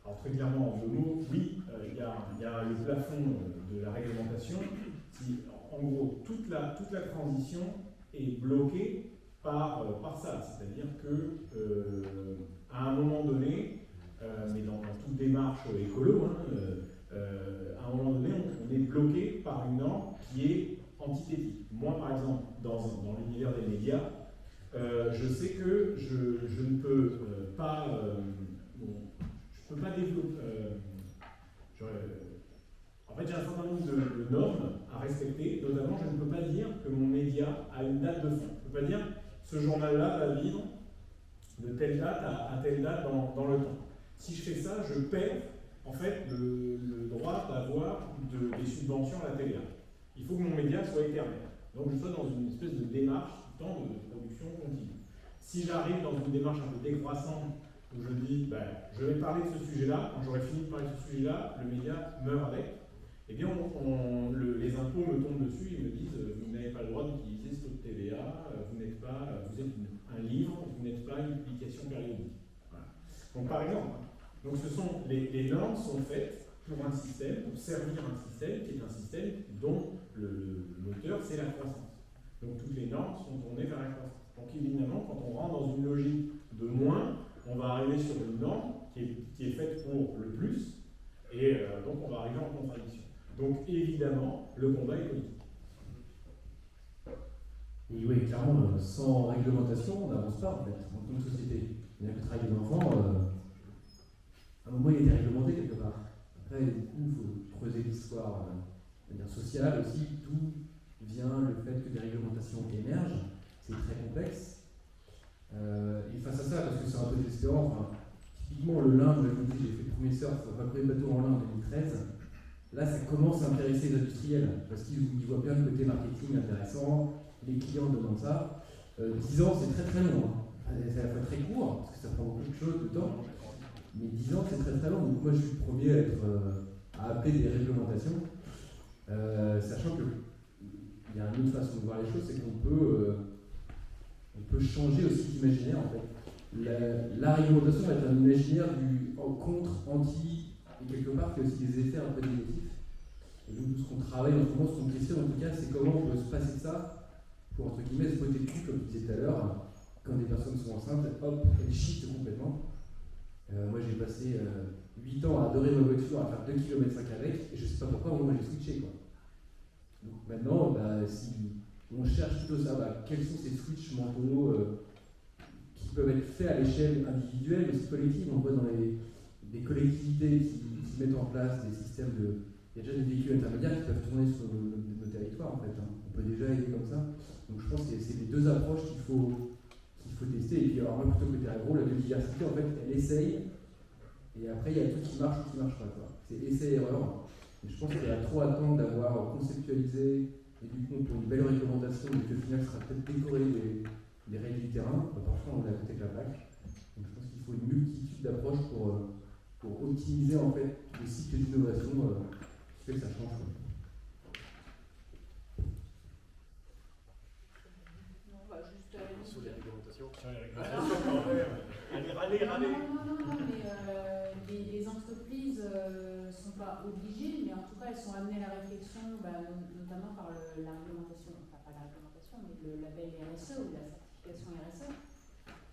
Alors très clairement, en deux mots, oui, il y a le plafond de la réglementation qui, en gros, toute la transition est bloquée par ça. C'est-à-dire que à un moment donné, mais dans toute démarche écolo, à un moment donné, on est bloqué par une norme qui est antithétique. Moi, par exemple, dans l'univers des médias, je sais que je ne peux pas, je peux pas développer. En fait, j'ai un certain nombre de normes à respecter. Notamment, je ne peux pas dire que mon média a une date de fin. Je ne peux pas dire ce journal-là va vivre de telle date à telle date dans le temps. Si je fais ça, je perds en fait le droit d'avoir des subventions à la TVA. Il faut que mon média soit éternel. Donc je sois dans une espèce de démarche tout le temps de production continue. Si j'arrive dans une démarche un peu décroissante où je dis je vais parler de ce sujet-là, quand j'aurai fini de parler de ce sujet-là, le média meurt avec, eh bien les impôts me tombent dessus et me disent vous n'avez pas le droit d'utiliser ce taux de TVA, vous êtes un livre, vous n'êtes pas une publication périodique. Voilà. Donc par exemple, ce sont, les normes sont faites pour un système, pour servir un système qui est un système dont le moteur, c'est la croissance. Donc toutes les normes sont tournées vers la croissance. Donc évidemment, quand on rentre dans une logique de moins, on va arriver sur une norme qui est faite pour le plus, et donc on va arriver en contradiction. Donc évidemment, le combat est politique. Et oui, clairement, sans réglementation, on n'avance pas en fait, en tant que société. Il y a que le travail des enfants, à un moment il était réglementé quelque part. Après, du coup, il faut creuser l'histoire sociale aussi, d'où vient le fait que des réglementations émergent. C'est très complexe. Et face à ça, parce que c'est un peu désespérant, enfin, typiquement le lin, je me dis, j'ai fait le premier surf, le premier bateau en lin en 2013. Là, ça commence à intéresser les industriels, parce qu'ils voient bien le côté marketing intéressant, les clients demandent ça. 10 ans, c'est très très long. Hein. C'est à la fois très court, parce que ça prend beaucoup de choses, de temps, mais 10 ans, c'est très très long. Donc moi, je suis le premier à appeler des réglementations, sachant qu'il y a une autre façon de voir les choses, c'est qu'on peut changer aussi d'imaginaire en fait. La réglementation va être un imaginaire du contre, anti, et quelque part qui a aussi des effets un peu négatifs. Et donc tout ce qu'on travaille en ce moment, ce qu'on questionne en tout cas, c'est comment on peut se passer de ça pour entre guillemets se botter le cul, comme tu disais tout à l'heure, quand des personnes sont enceintes, hop, elles shiftent complètement. Moi j'ai passé 8 ans à adorer ma voiture, à faire 2,5 km avec, et je sais pas pourquoi, moi j'ai switché quoi. Donc maintenant, si on cherche plutôt ça, quels sont ces switches mentaux qui peuvent être faits à l'échelle individuelle, mais aussi collective. On voit dans des collectivités qui mettent en place des systèmes de. Il y a déjà des véhicules intermédiaires qui peuvent tourner sur nos territoires en fait. Hein. On peut déjà aider comme ça. Donc je pense que c'est les deux approches qu'il faut tester. Et puis alors moi plutôt que Terrebro, la biodiversité en fait elle essaye et après il y a tout qui marche ou qui marche pas. C'est essai-erreur. Et je pense qu'il y a trop à attendre d'avoir conceptualisé et du coup pour une belle réglementation et que au final sera peut-être décoré des règles du terrain. Parfois on est à côté de la plaque. Donc je pense qu'il faut une multitude d'approches pour optimiser en fait le cycle d'innovation qui fait que ça change. Sur les réglementations. Allez. Mais les entreprises ne sont pas obligées, mais en tout cas elles sont amenées à la réflexion, notamment par la réglementation, enfin pas la réglementation, mais le label RSE ou la certification RSE,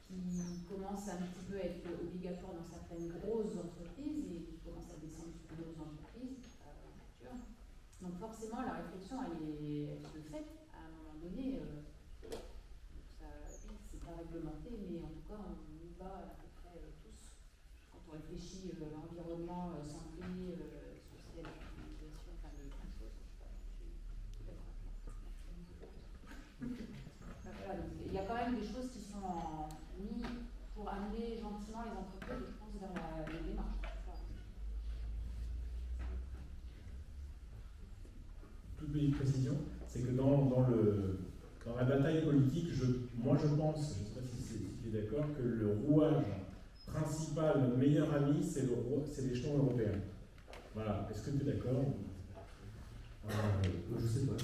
qui commence à un petit peu être obligatoire dans certaines grosses entreprises et qui commence à descendre sur d'autres entreprises. Donc forcément la réflexion elle se fait à un moment donné. C'est pas réglementé, mais en tout cas on y va à peu près tous. Quand on réfléchit l'environnement, santé, social, utilisation, enfin de plein de choses. Voilà, donc, il y a quand même des choses qui sont mises pour amener gentiment les entreprises, je pense, vers les démarches. Toute petite précision, c'est que dans la bataille politique, moi je pense, je ne sais pas si tu es d'accord, que le rouage principal, notre meilleur ami, c'est l'échelon européen. Voilà, est-ce que tu es d'accord? Je sais pas.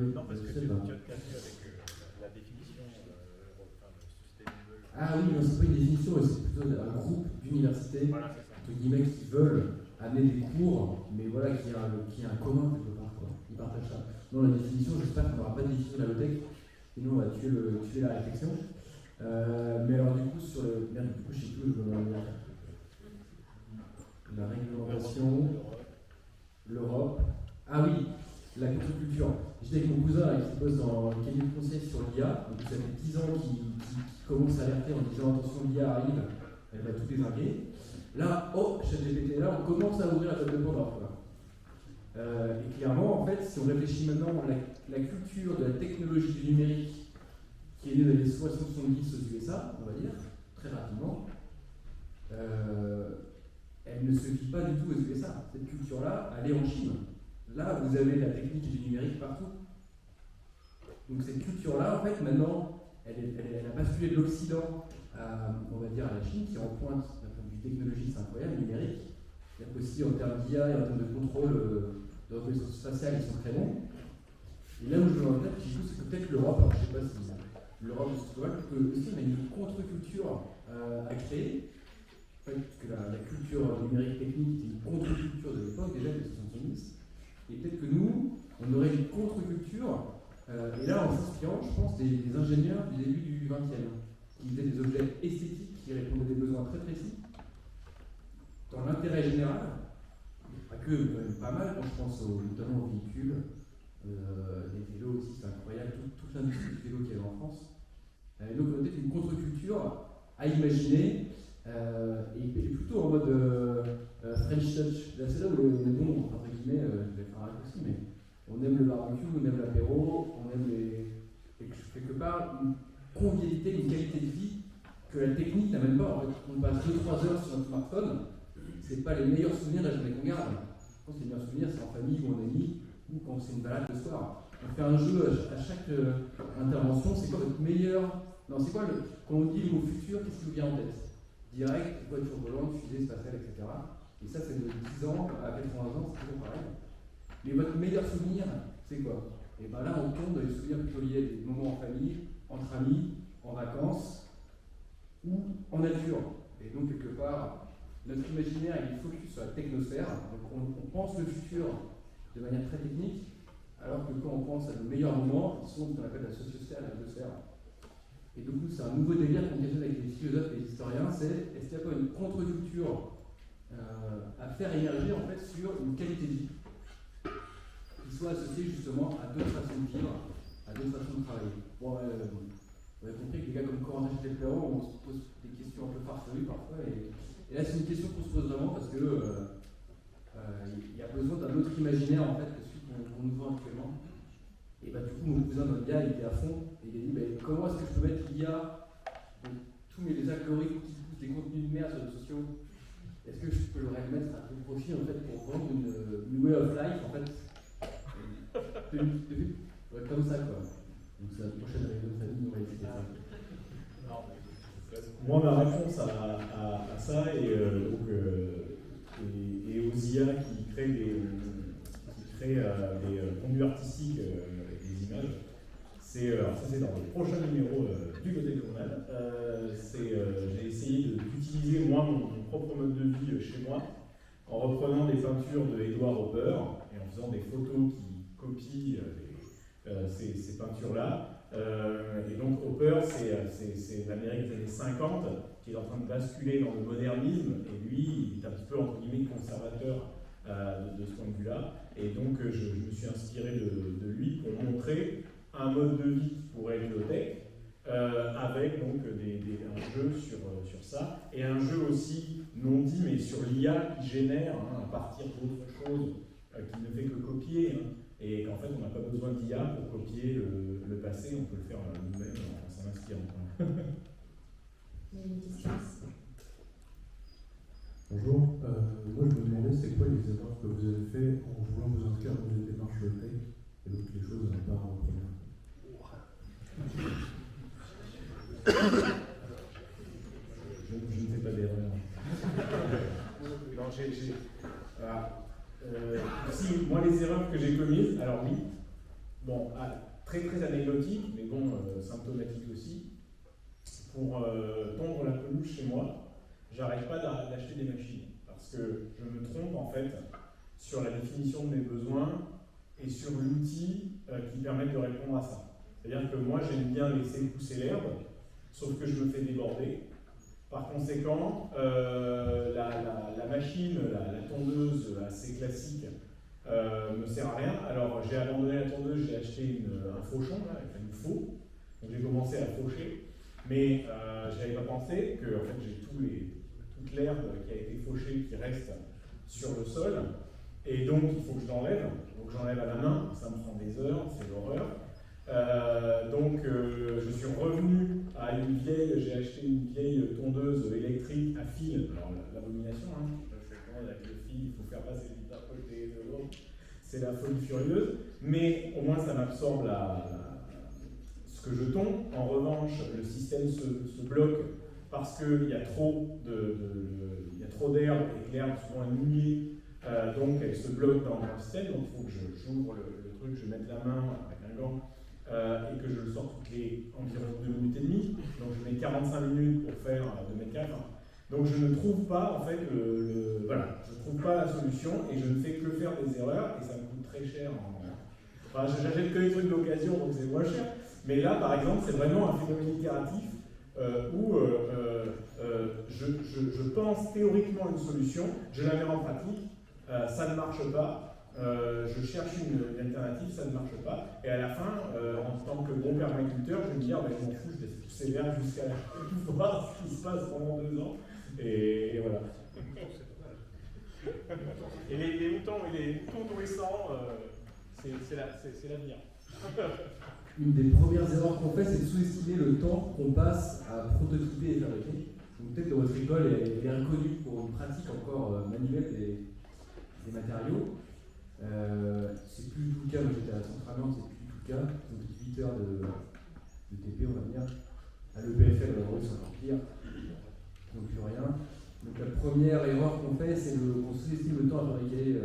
Non, parce que tu as cassé avec la définition sustainable. Ah oui, non, c'est pas une définition, c'est plutôt un groupe d'universités entre guillemets qui veulent amener des cours, mais voilà, qui a un commun quelque part, quoi. Ils partagent ça. Non, la définition, j'espère qu'on n'aura pas de définition de la low-tech, sinon on va tuer la réflexion. Mais alors du coup, sur le. Merde, du coup, je sais plus où je veux en venir. La réglementation, l'Europe. Ah oui, la contre-culture. J'étais avec mon cousin là, qui bosse dans le cabinet de conseil sur l'IA, donc ça fait 10 ans qu'il commence à alerter en disant attention, l'IA arrive, elle va tout désinguer. Là, ChatGPT, là, on commence à ouvrir la table de Pandore. Et clairement, en fait, si on réfléchit maintenant à la culture de la technologie du numérique qui est née dans les 70 aux USA, on va dire, très rapidement, elle ne se vit pas du tout aux USA. Cette culture-là, elle est en Chine. Là, vous avez la technique du numérique partout. Donc cette culture-là, en fait, maintenant, elle a basculé de l'Occident on va dire, à la Chine, qui est en pointe d'un point de vue technologique, c'est incroyable, numérique. Il y a aussi en termes d'IA et en termes de contrôle de reconnaissance faciale, ils sont très bons. Et là où je veux en venir, c'est que peut-être l'Europe, alors je ne sais pas si l'Europe peut aussi, on a une contre-culture à créer, que la culture numérique technique était une contre-culture de l'époque, déjà des 70, et peut-être que nous, on aurait une contre-culture, et là en s'inspirant, je pense, des ingénieurs du début du XXe, qui faisaient des objets esthétiques qui répondaient à des besoins très précis, dans l'intérêt général, pas que, mais quand même pas mal, quand je pense notamment aux véhicules, les vélos aussi, c'est incroyable, toute l'industrie du vélo qu'il y avait en France. Et donc peut-être une contre-culture à imaginer, et plutôt en mode French touch. Là c'est là où on est bon, entre guillemets, je vais faire un raccourci, mais on aime le barbecue, on aime l'apéro, on aime quelque part une convivialité, une qualité de vie que la technique n'a même pas. En fait, on passe 2-3 heures sur notre smartphone, c'est pas les meilleurs souvenirs de la journée qu'on garde. Je pense que les meilleurs souvenirs c'est en famille ou en amis, ou quand c'est une balade le soir. On fait un jeu à chaque intervention, c'est quoi votre meilleur... Non, c'est quoi quand on dit le mot futur, qu'est-ce qui vous vient en tête? Direct, voiture volante, fusée spatiale, etc. Et ça, c'est de 10 ans à 80 ans, c'est toujours pareil. Mais votre meilleur souvenir, c'est quoi? Et bien là, on tombe dans les souvenirs plutôt liés à des moments en famille, entre amis, en vacances ou en nature. Et donc, quelque part, notre imaginaire il est focus sur la technosphère. Donc, on pense le futur de manière très technique, alors que quand on pense à nos meilleurs moments, ils sont ce qu'on appelle la sociosphère et la biosphère. Et du coup, c'est un nouveau délire qu'on questionne avec les philosophes et les historiens, c'est est-ce qu'il n'y a pas une contre-culture à faire émerger en fait sur une qualité de vie qui soit associée justement à d'autres façons de vivre, à d'autres façons de travailler. Bon, vous avez compris que les gars comme Corentin Chetepléron, on se pose des questions un peu farfelues parfois, et là c'est une question qu'on se pose vraiment parce que il y a besoin d'un autre imaginaire en fait que celui qu'on nous vend actuellement. Et bah, du coup, mon cousin dans l'IA, il était à fond, et il a dit bah, comment est-ce que je peux mettre l'IA, tous mes algorithmes qui poussent des contenus de merde sur les réseaux sociaux, est-ce que je peux leur mettre à tout profit en fait pour vendre une way of life en fait comme ça quoi. Donc c'est la prochaine réunion de famille, on va essayer ça. Moi, ma réponse à ça et aux IA qui créent des contenus artistiques avec des images, c'est dans le prochain numéro du Côté Journal. J'ai essayé d'utiliser moi mon propre mode de vie chez moi en reprenant des peintures de Edward Hopper et en faisant des photos qui copient ces peintures-là. Et donc Hopper, c'est l'Amérique des années 50 qui est en train de basculer dans le modernisme, et lui, il est un petit peu entre guillemets conservateur de ce point de vue-là. Et donc je me suis inspiré de lui pour montrer un mode de vie qui pourrait être low-tech, avec donc un jeu sur ça, et un jeu aussi non dit, mais sur l'IA qui génère à partir d'autres choses qui ne fait que copier. Et qu'en fait, on n'a pas besoin d'IA pour copier le passé, on peut le faire nous-mêmes en s'en inspirant. Il y a une question. Bonjour, moi je me demandais c'est quoi les erreurs que vous avez fait en voulant vous inscrire dans une démarche low-tech et donc les choses n'ont pas repris. Je ne fais pas d'erreur. Si, moi les erreurs que j'ai commises, alors oui, bon, très très anecdotique, mais bon, symptomatique aussi, pour tondre la pelouse chez moi, j'arrête pas d'acheter des machines, parce que je me trompe en fait sur la définition de mes besoins et sur l'outil qui permet de répondre à ça. C'est-à-dire que moi j'aime bien laisser pousser l'herbe, sauf que je me fais déborder. Par conséquent, la machine, la tondeuse assez classique, me sert à rien. Alors j'ai abandonné la tondeuse, j'ai acheté un fauchon, là, avec une faux. Donc j'ai commencé à faucher, mais je n'avais pas pensé que en fait, j'ai toute l'herbe qui a été fauchée qui reste sur le sol. Et donc il faut que je l'enlève. Donc j'enlève à la main, ça me prend des heures, c'est l'horreur. Donc je suis revenu à une vieille, j'ai acheté une vieille tondeuse électrique à fil, alors l'abomination, avec le fil, il faut faire passer vite à côté de l'autre, c'est la folie furieuse, mais au moins ça m'absorbe ce que je tombe. En revanche, le système se bloque parce qu'il y a trop d'herbe et que l'herbe souvent est mouillée, donc elle se bloque dans le système, donc il faut que j'ouvre le truc, je mette la main avec un gant, et que je le sorte toutes les environ 2 minutes et demie. Donc je mets 45 minutes pour faire 2 mètres 4. Donc je ne trouve pas en fait voilà, je trouve pas la solution et je ne fais que faire des erreurs et ça me coûte très cher. Enfin, j'achète que des trucs d'occasion donc c'est moins cher. Mais là par exemple c'est vraiment un phénomène itératif où je pense théoriquement une solution, je la mets en pratique, ça ne marche pas. Je cherche une alternative, ça ne marche pas, et à la fin, en tant que bon permaculteur, je vais me dire, je m'en fous, je laisse pousser l'herbe jusqu'à voir ce qui se passe pendant 2 ans, et voilà. Et les moutons nourrissants, c'est l'avenir. Une des premières erreurs qu'on fait, c'est de sous-estimer le temps qu'on passe à prototyper et fabriquer. Donc peut-être que votre école est inconnue pour une pratique encore manuelle des matériaux. C'est plus tout le cas, moi j'étais à Centralande, c'est plus tout le cas. Donc 8 heures de TP, on va dire. À l'EPFL, c'est encore pire. Donc plus rien. Donc la première erreur qu'on fait, c'est qu'on sous-estime le temps à fabriquer,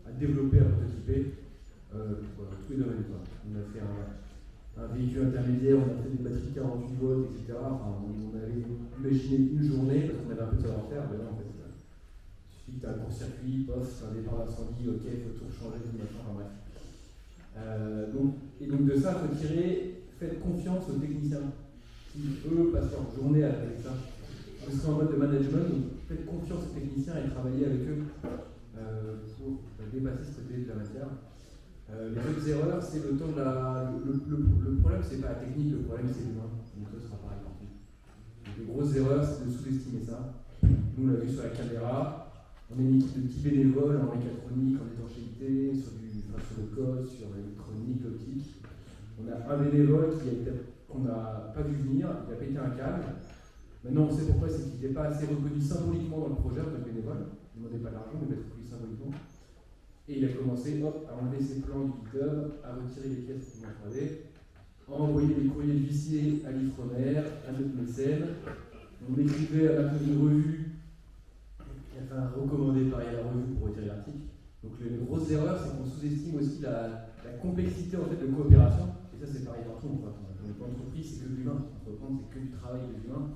à développer, à prototyper. Voilà, tous les domaines. On a fait un véhicule intermédiaire, on a fait des batteries 48 volts, etc. Enfin, on avait imaginé une journée parce qu'on avait un peu de savoir-faire, mais là en fait. Il suffit que tu as un court-circuit, pof, un départ d'incendie, ok, il faut tout changer, tout machin, enfin bref. Donc de ça, il faut tirer, faites confiance aux techniciens qui, eux, passent leur journée avec ça. Vous serez en mode de management, donc faites confiance aux techniciens et travaillez avec eux pour dépasser ce côté de la matière. Les autres erreurs, c'est le temps de le problème, c'est pas la technique, le problème, c'est l'humain. Donc ça sera pareil partout. Donc les grosses erreurs, c'est de sous-estimer ça. Nous, on l'a vu sur la caméra. On est une équipe de 10 bénévoles en mécatronique, en étanchéité, sur le code, sur l'électronique, l'optique. On a un bénévole qu'on n'a pas vu venir, il a pété un câble. Maintenant on sait pourquoi, c'est qu'il n'était pas assez reconnu symboliquement dans le projet, notre bénévole. Il ne demandait pas d'argent, mais d'être reconnu symboliquement. Et il a commencé à enlever ses plans du GitHub, à retirer les pièces qu'il m'envoyait, à envoyer des courriers de huissier à l'Ifremer, à notre mécène. On écrivait à la fin d'une revue. Enfin, recommandé par la revue pour retirer l'article. Donc les grosses erreurs, c'est qu'on sous-estime aussi la complexité en fait, de coopération. Et ça, c'est pareil partout. Dans une entreprise, c'est que de l'humain. Entreprendre, c'est que du travail de l'humain.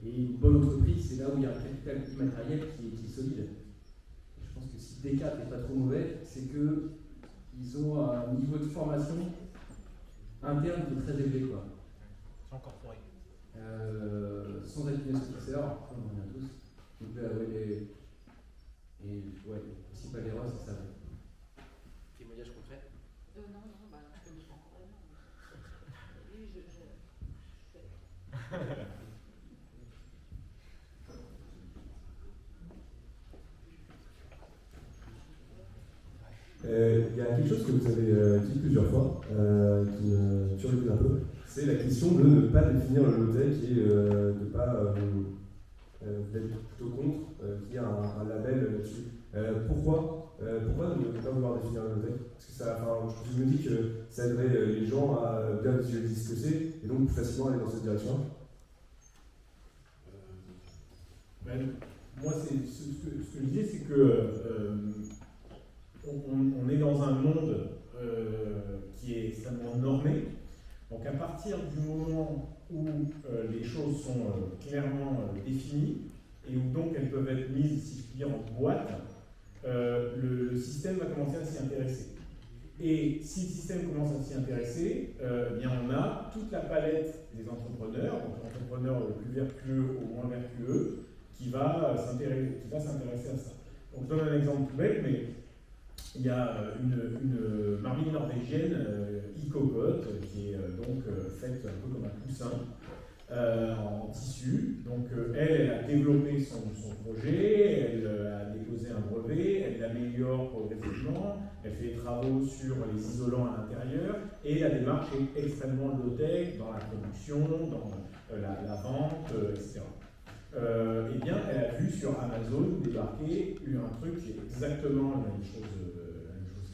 Et une bonne entreprise, c'est là où il y a un capital immatériel qui est solide. Et je pense que si Descartes n'est pas trop mauvais, c'est qu'ils ont un niveau de formation interne qui est très élevé. C'est encore pourri. Sans happiness officer, on en a tous. Donc là, ouais, et ouais, les principales erreurs, c'est ça. Témoignage concret Non, je connais pas encore vraiment. Oui, Il y a quelque chose que vous avez dit plusieurs fois, qui me turlupine un peu, c'est la question de ne pas définir le low-tech et de ne pas d'être plutôt contre qu'il y ait un label là-dessus. Pourquoi ne pas vouloir définir le low-tech? Parce que ça, je me dis que ça aiderait les gens à bien visualiser ce que c'est et donc plus facilement aller dans cette direction. Moi, ce que je disais, c'est que on est dans un monde qui est extrêmement normé. Donc à partir du moment où les choses sont clairement définies et où donc elles peuvent être mises, si je puis dire, en boîte, le système va commencer à s'y intéresser. Et si le système commence à s'y intéresser, eh bien on a toute la palette des entrepreneurs, donc l'entrepreneur le plus vertueux au moins vertueux, qui va s'intéresser à ça. Donc je donne un exemple tout bête, mais il y a une marmite norvégienne, Ikogot, qui est donc faite un peu comme un coussin en tissu. Donc elle a développé son projet, elle a déposé un brevet, elle l'améliore progressivement, elle fait des travaux sur les isolants à l'intérieur, et la démarche est extrêmement low-tech dans la production, dans la vente, etc. Eh bien, elle a vu sur Amazon débarquer un truc qui est exactement la même chose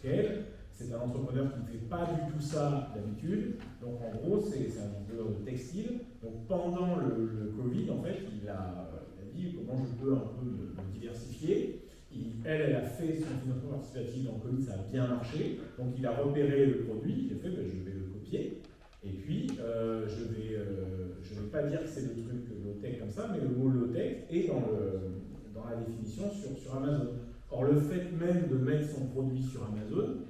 qu'elle. C'est un entrepreneur qui ne fait pas du tout ça d'habitude. Donc en gros, c'est un entrepreneur de textile. Donc pendant le Covid, en fait, il a dit comment je peux un peu me diversifier. Elle a fait son financement participatif dans le Covid, ça a bien marché. Donc il a repéré le produit, il a fait je vais le copier. Et puis, je vais pas dire que c'est le truc low-tech comme ça, mais le mot low-tech est dans la définition sur Amazon. Or, le fait même de mettre son produit sur Amazon,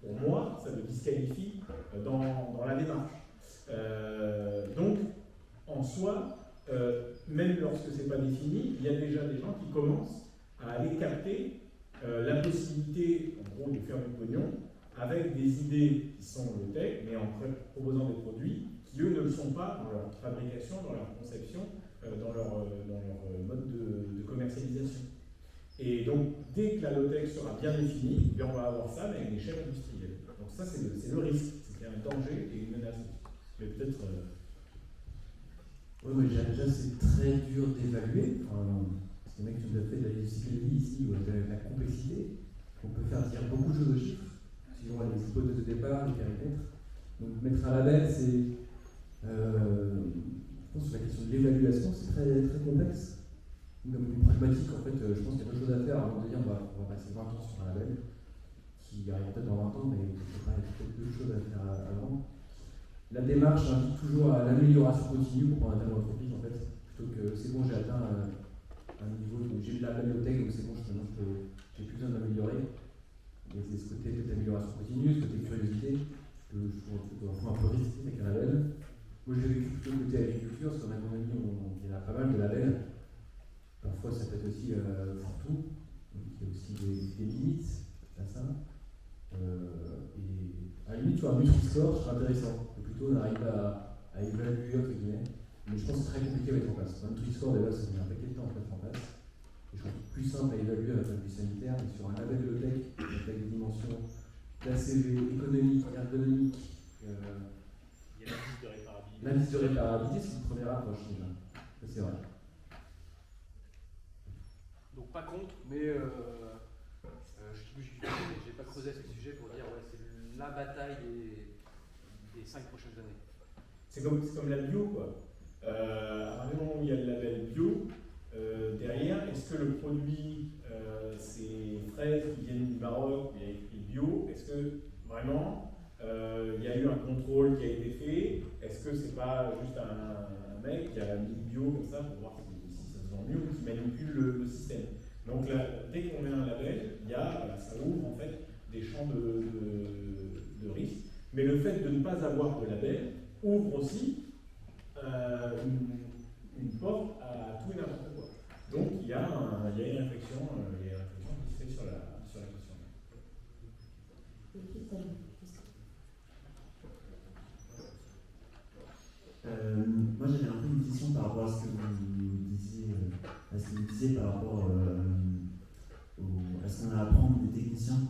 pour moi, ça le disqualifie dans la démarche. Donc, en soi, même lorsque ce n'est pas défini, il y a déjà des gens qui commencent à aller capter la possibilité, en gros, de faire du pognon avec des idées qui sont low-tech, mais en proposant des produits qui, eux, ne le sont pas dans leur fabrication, dans leur conception, dans leur mode de commercialisation. Et donc, dès que la low-tech sera bien définie, on va avoir ça, mais à une échelle industrielle. Donc ça, c'est le risque, c'est qu'il y a un danger et une menace. Mais peut-être... Oui, mais déjà, c'est très dur d'évaluer. Parce que les mecs qui ont fait de la psychologie ici, ou de la complexité, on peut faire dire beaucoup de choses aux chiffres, suivant les hypothèses de départ, les périmètres. Donc, mettre un label, c'est... je pense que la question de l'évaluation, c'est très, très complexe. Comme une pragmatique, en fait, je pense qu'il y a d'autres choses à faire avant de dire on va passer 20 ans sur un label, qui arrive peut-être dans 20 ans, mais il y a peut-être d'autres choses à faire avant. La démarche invite toujours à l'amélioration continue pour prendre un tel entreprise, en fait, plutôt que c'est bon, j'ai atteint un niveau, j'ai de la low-tech, donc c'est bon, j'ai plus besoin de m'améliorer. Et c'est ce côté d'amélioration continue, ce côté curiosité, que je trouve un peu risqué avec un label. Moi, j'ai vécu plutôt le côté agriculture, parce qu'en agronomie, il y en a pas mal de labels. Parfois, ça peut être aussi fourre-tout, donc il y a aussi des limites à ça. Et à la limite, tu vois, un Nutri-Score serait intéressant. Et plutôt, on arrive à évaluer, entre guillemets. Mais je pense que c'est très compliqué à mettre en place. Un Nutri-Score, déjà, ça met un paquet de temps à mettre en place. Et je trouve que plus simple à évaluer avec un point sanitaire, mais sur un label de low-tech, avec des dimensions d'ACV, économique, ergonomique. Il y a l'indice de réparabilité. L'indice de réparabilité, c'est une première approche déjà. Ça, c'est vrai. Donc pas contre, mais je n'ai pas creusé ce sujet pour dire ouais, c'est la bataille des 5 prochaines années. C'est comme la bio, quoi. À partir du moment où il y a le label bio, derrière, est-ce que le produit, c'est fraises qui viennent du Maroc, il y a écrit bio, est-ce que vraiment il y a eu un contrôle qui a été fait? Est-ce que c'est pas juste un mec qui a mis bio comme ça pour voir si ça se vend mieux ou qui manipule le système? Donc là, dès qu'on met un label, ça ouvre en fait des champs de risque. Mais le fait de ne pas avoir de label ouvre aussi une porte à tout et n'importe quoi. Donc il y a une réflexion qui se fait sur la question. Moi j'avais un peu une question par rapport à ce que vous disiez, par rapport à ce qu'on a à apprendre des techniciens.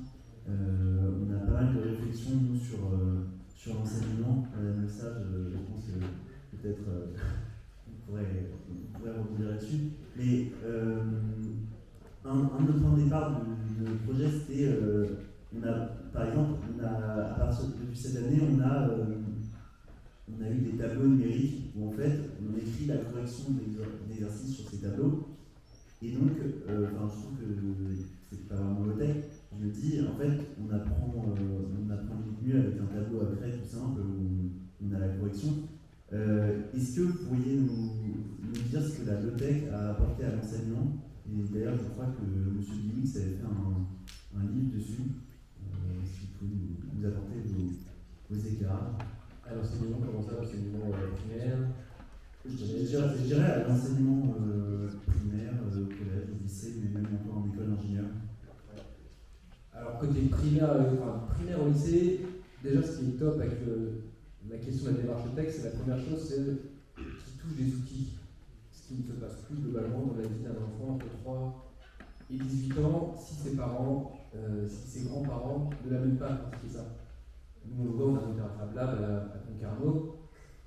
On a pas mal de réflexions nous sur l'enseignement. Madame Le Sage, je pense que peut-être on pourrait rebondir là-dessus. Mais un de nos points de départ de projet, c'était par exemple, à partir de cette année, on a eu des tableaux numériques où en fait on écrit la correction des exercices sur ces tableaux. Et donc, je trouve que c'est pas vraiment low-tech. Je me dis, en fait, on apprend mieux avec un tableau à grès tout simple où on a la correction. Est-ce que vous pourriez nous dire ce que la low-tech a apporté à l'enseignement? Et d'ailleurs, je crois que M. Bimix avait fait un livre dessus. Si vous pouvez nous apporter vos écarts. À l'enseignement, comment ça? L'enseignement primaire? Je dirais à l'enseignement primaire, au collège, au lycée, mais même encore en école d'ingénieur. Alors, côté primaire au lycée, déjà ce qui est top avec la question de la démarche de texte, c'est la première chose, c'est qu'il touche des outils. Ce qui ne se passe plus globalement dans la vie d'un enfant entre 3 et 18 ans, si ses parents, si ses grands-parents ne l'amènent pas à pratiquer ça. Nous, on le voit, on a monté un Fab Lab à Concarneau,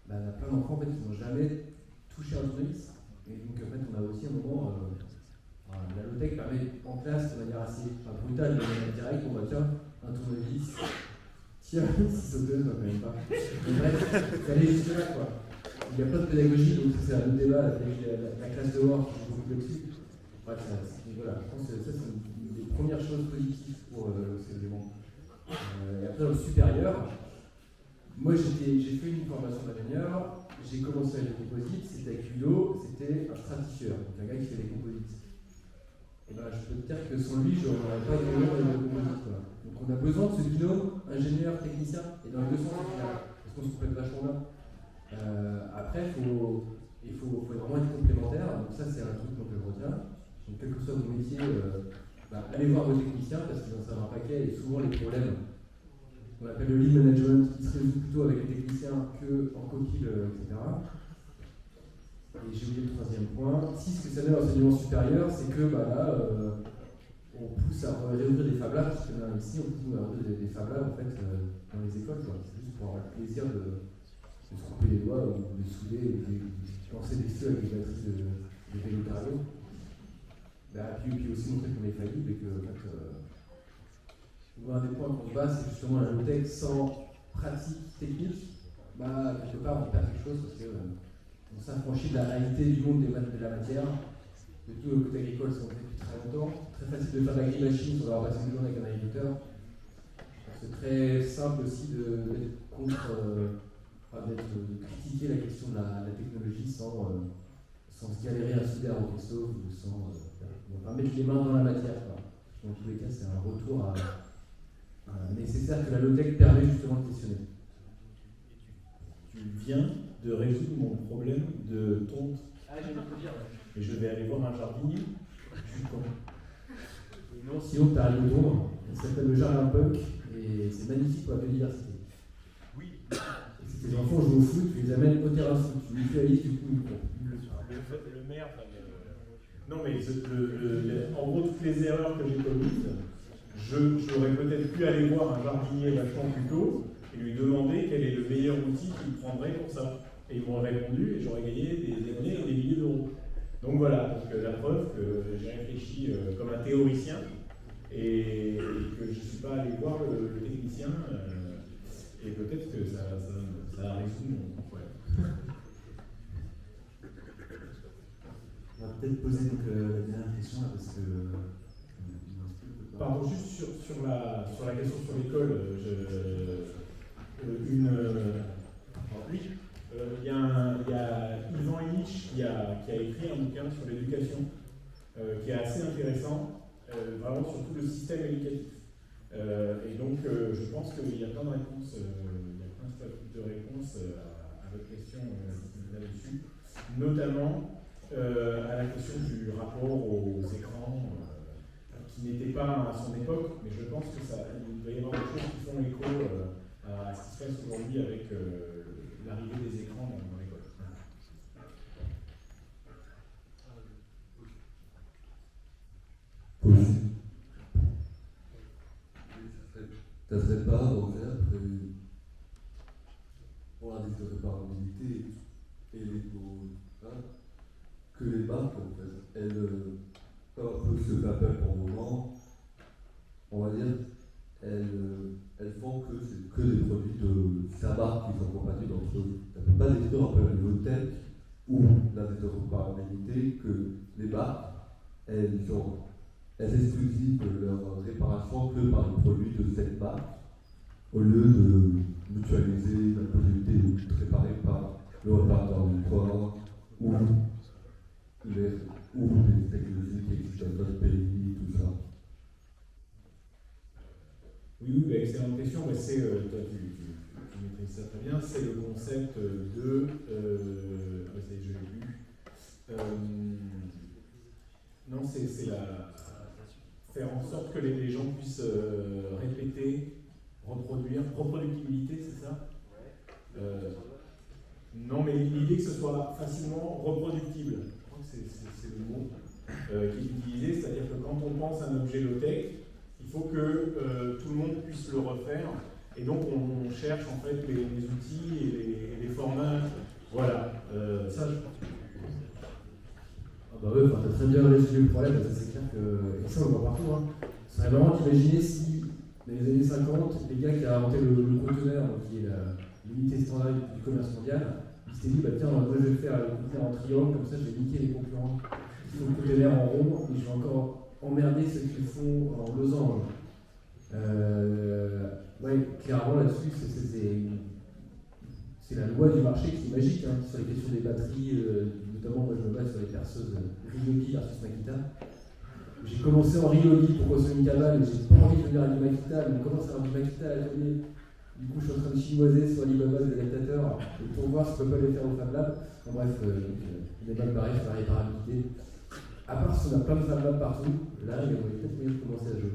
il y a plein d'enfants en fait, qui n'ont jamais touché un tournevis. Et donc, en fait, on a aussi un moment, la low-tech permet en classe de manière assez brutale, de manière directe, on va tiens, un tournevis, tiens, si sauteuse, quand même pas. Mais bref, il fallait juste là, quoi. Il y a plein de pédagogie, donc c'est un autre débat, la classe dehors, qui joue beaucoup là-dessus. Bref, voilà, je pense que ça, c'est une des premières choses positives pour l'enseignement. Et après, après, au supérieur, moi j'ai fait une formation d'ingénieur, j'ai commencé avec les composites, c'était avec Ludo, c'était un stratifieur, donc un gars qui fait des composites. Et ben, je peux te dire que sans lui, je n'aurais pas évolué dans les composites. Quoi. Donc on a besoin de ce binôme ingénieur-technicien, et dans les deux sens, parce qu'on se complète vachement bien. Après, il faut vraiment être complémentaire, donc ça c'est un truc que je retiens. Donc quel que soit vos métiers, allez voir vos techniciens parce qu'ils en savent un paquet et souvent les problèmes qu'on appelle le lead management, qui se résout plutôt avec les techniciens qu'en coquille, etc. Et j'ai oublié le troisième point. Si ce que ça donne à l'enseignement supérieur, c'est que on pousse à réouvrir des Fab Labs, parce que là, ici, on pousse à réouvrir des Fab Labs en fait, dans les écoles. C'est juste pour avoir le plaisir de se couper les doigts ou de souder ou de lancer des feux avec des batteries de vélo cargo. Puis aussi montrer qu'on est faillible et que en fait, un des points qu'on se base, c'est justement la low-tech sans pratique technique. Quelque part, on perd quelque chose parce qu'on s'affranchit de la réalité du monde de la matière. De tout le côté agricole, c'est montré depuis très longtemps. Très facile de faire de l'agri-machine sans avoir passé une journée avec un agriculteur. C'est très simple aussi d'être contre, de critiquer la question de la technologie sans se galérer à souder à Rockestove ou sans mettre les mains dans la matière. Quoi. Dans tous les cas, c'est un retour nécessaire que la low-tech permet justement de questionner. Tu viens de résoudre mon problème de tonte. Ah, je viens de te dire. Et je vais aller voir un jardinier. Je suis con. Non, sinon tu as le don, il s'appelle le jardin punk et c'est magnifique pour la biodiversité. Oui. Et si tes enfants jouent au foot, tu les amènes au terrain de foot, tu mutualises du coup. Le maire, non mais en gros toutes les erreurs que j'ai commises, j'aurais peut-être pu aller voir un jardinier vachement plus tôt et lui demander quel est le meilleur outil qu'il prendrait pour ça. Et ils m'ont répondu et j'aurais gagné des années et des milliers d'euros. Donc voilà, donc, la preuve que j'ai réfléchi comme un théoricien et que je ne suis pas allé voir le technicien et peut-être que ça a résolu mon problème. On va peut-être poser donc, la dernière question là, parce que. Pardon, juste sur la question sur l'école, il y a Ivan Illich qui a écrit un bouquin sur l'éducation qui est assez intéressant, vraiment sur tout le système éducatif. Et donc, je pense qu'il y a plein de réponses, à votre question là-dessus, notamment à la question du rapport aux écrans, qui n'était pas à son époque, mais je pense qu'il doit y avoir des choses qui font écho à ce qui se passe aujourd'hui avec l'arrivée des écrans dans l'école. Ça serait pas volontaire pour la réparabilité et que les banques, en fait, elles peuvent un peu se faire appel pour le moment, on va dire, elles font que c'est que des produits de sa marque qui sont compatibles entre eux. Ça ne peut pas détruire un peu la low-tech ou la réparabilité que les marques, elles exclusivent leur réparation que par les produits de cette marque, au lieu de mutualiser la possibilité de réparer par le réparateur du corps ou des technologies qui existent dans d'autres pays, tout ça. Oui, excellente question. Mais c'est, toi, tu maîtrises ça très bien. C'est le concept de. Ça y est, je l'ai lu. Non, c'est faire en sorte que les gens puissent répéter, reproduire. Reproductibilité, c'est ça? Non, mais l'idée que ce soit facilement reproductible. Je crois que c'est le mot qui est utilisé. C'est-à-dire que quand on pense à un objet low-tech, il faut que tout le monde puisse le refaire. Et donc, on cherche en fait les outils et les formats. Voilà. Ça, je pense que. Ah bah ouais, t'as très bien résumé le problème, ça c'est clair que. Et ça, on le voit partout. Hein. Ce serait marrant d'imaginer si, dans les années 50, les gars qui ont inventé le conteneur, qui est l'unité standard du commerce mondial, ils s'étaient dit, bah tiens, moi je vais faire le conteneur en triangle, comme ça je vais niquer les concurrents qui font le conteneur en rond, et je vais encore emmerder ceux qui le font en losange. Ouais, clairement là-dessus, c'est la loi du marché qui est magique, hein, sur les questions des batteries, notamment moi je me base sur les perceuses Ryobi versus Makita. J'ai commencé en Ryobi pour consommer une cabane, et j'ai pas envie de venir à du Makita, mais on commence à avoir du Makita à l'atelier. Du coup, je suis en train de chinoiser sur Alibaba des adaptateurs pour voir si je peux pas les faire au Fab Lab. En bref, les balles pareil sur la réparabilité. À part si on a plein de Fab Lab partout, là, il y aurait peut-être mieux de commencer à jouer.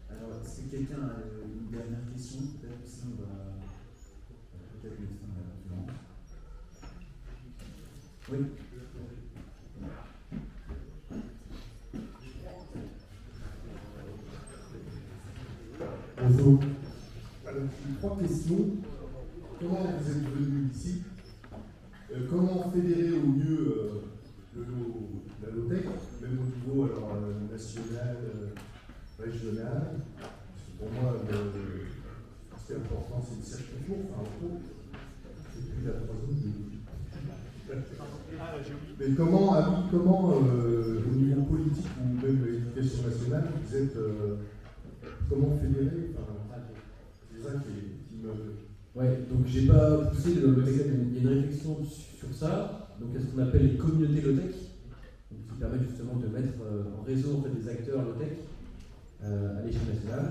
Alors, est-ce que quelqu'un a une dernière question? Peut-être que sinon on va peut-être mettre fin à la conférence. Oui. Bonjour. Alors, j'ai 3 questions. Comment vous êtes venu ici? Comment fédérer au mieux la low-tech, même au niveau national, régional? Parce que pour moi, ce qui est important, c'est le circuit court, enfin, en gros, c'est plus la 3 Mais comment au niveau politique ou même de l'éducation nationale, vous êtes. Comment fédérer? C'est ça qui me. Ouais, donc j'ai pas poussé le low-tech, il y a une réflexion sur ça, donc à ce qu'on appelle les communautés low-tech, qui permettent justement de mettre en réseau en fait, des acteurs low-tech à l'échelle nationale.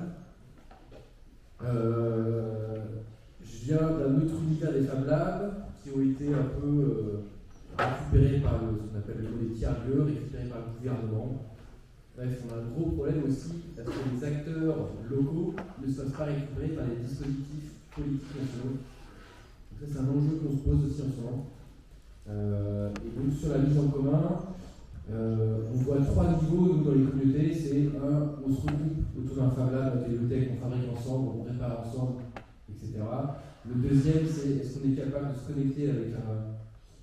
Je viens d'un autre univers des Fab Labs qui ont été un peu récupérés par ce qu'on appelle le mot des tiers-lieux, récupérés par le gouvernement. Bref, on a un gros problème aussi parce que les acteurs locaux ne sont pas récupérés par les dispositifs politiques nationaux. Donc ça, c'est un enjeu qu'on se pose aussi en ce moment. Et donc, sur la mise en commun, on voit 3 niveaux nous, dans les communautés. C'est un, on se regroupe autour d'un Fab Lab, avec des low-tech, on fabrique ensemble, on prépare ensemble, etc. Le deuxième, c'est est-ce qu'on est capable de se connecter avec un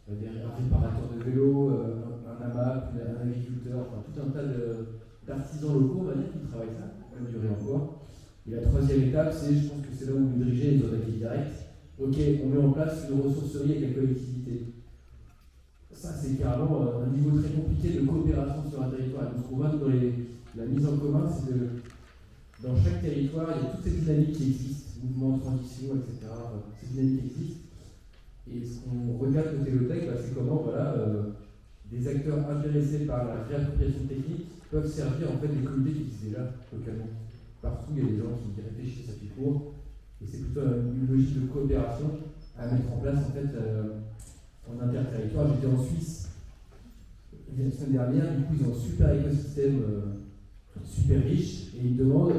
réparateur de vélo, un AMAP, un agriculteur, enfin, tout un tas d'artisans locaux, on va dire, qui travaillent ça, même du réemploi. Et la 3e étape, c'est, je pense que c'est là où vous dirigez les zones d'activité directe. Ok, on met en place une ressourcerie avec la collectivité. Ça, c'est carrément un niveau très compliqué de coopération sur un territoire. Donc, ce qu'on voit dans la mise en commun, c'est que dans chaque territoire, il y a toutes ces dynamiques qui existent, mouvements de transition, etc. Ces dynamiques existent. Et ce qu'on regarde côté low-tech, c'est comment des acteurs intéressés par la réappropriation technique peuvent servir en fait des communautés qui existent déjà localement. Partout, il y a des gens qui réfléchissent à ce cours, et c'est plutôt une logique de coopération à mettre en place en fait en interterritoire. J'étais en Suisse la semaine dernière, du coup ils ont un super écosystème super riche, et ils me demandent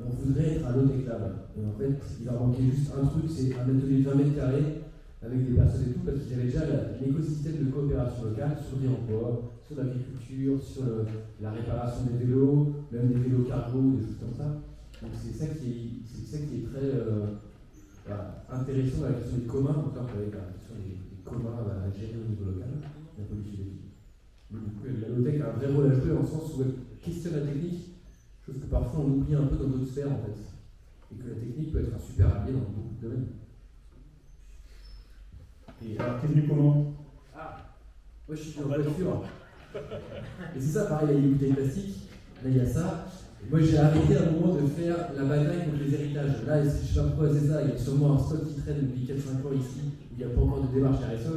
on voudrait être un low-tech lab. Et en fait, il leur manquait juste un truc, c'est un atelier de 20 mètres carrés avec des personnes et tout, parce qu'ils avaient déjà l'écosystème de coopération locale sur les emplois, sur l'agriculture, sur la réparation des vélos, même des vélos cargo, des choses comme ça. Donc c'est ça qui est très intéressant dans la question des communs, encore avec la question des communs à gérer au niveau local, la politique des villes. Donc la low-tech a un vrai rôle à jouer en sens où elle questionne la technique, chose que parfois on oublie un peu dans d'autres sphères en fait. Et que la technique peut être un super allié dans beaucoup de domaines. Et alors, t'es venu comment? Moi je suis en voiture. Et c'est ça, pareil, il y a les bouteilles plastiques, là il y a ça. Et moi j'ai arrêté à un moment de faire la bataille contre les héritages. Là, je sais pas pourquoi c'est ça, il y a sûrement un stock qui traîne depuis 4-5 ans ici, où il n'y a pas encore de démarche RSE.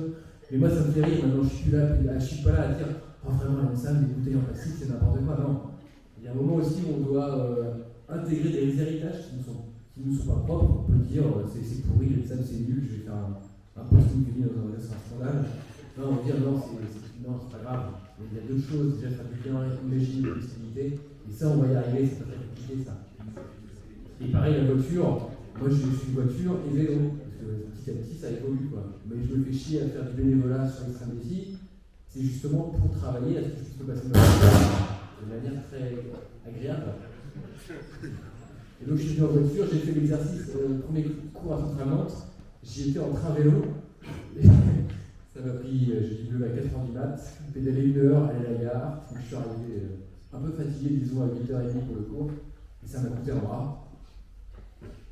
Mais moi ça me fait rire, maintenant je suis pas là à dire oh vraiment la salle, des bouteilles en plastique c'est n'importe quoi. Non. Il y a un moment aussi où on doit intégrer des héritages qui ne nous sont pas propres. On peut dire c'est pourri, les salles c'est nul, je vais faire un posting dans un scandale. Non, on va dire non, c'est pas grave. Il y a 2 choses, déjà faire du bien, imaginer la flexibilité, et ça on va y arriver, c'est pas très compliqué ça. Et pareil la voiture, moi je suis voiture et vélo, parce que petit à petit ça évolue quoi. Mais je me fais chier à faire du bénévolat sur l'extrême défi, c'est justement pour travailler à ce que je puisse passer ma vie de manière très agréable. Et donc je suis venu en voiture, j'ai fait l'exercice, premier cours à Centrale-Nantes, j'y étais en train vélo. Ça m'a pris, j'ai dû lever à 4h du mat, pédaler 1 heure, aller à la gare, donc je suis arrivé un peu fatigué, disons à 8h30 pour le cours, et ça m'a coûté un bras.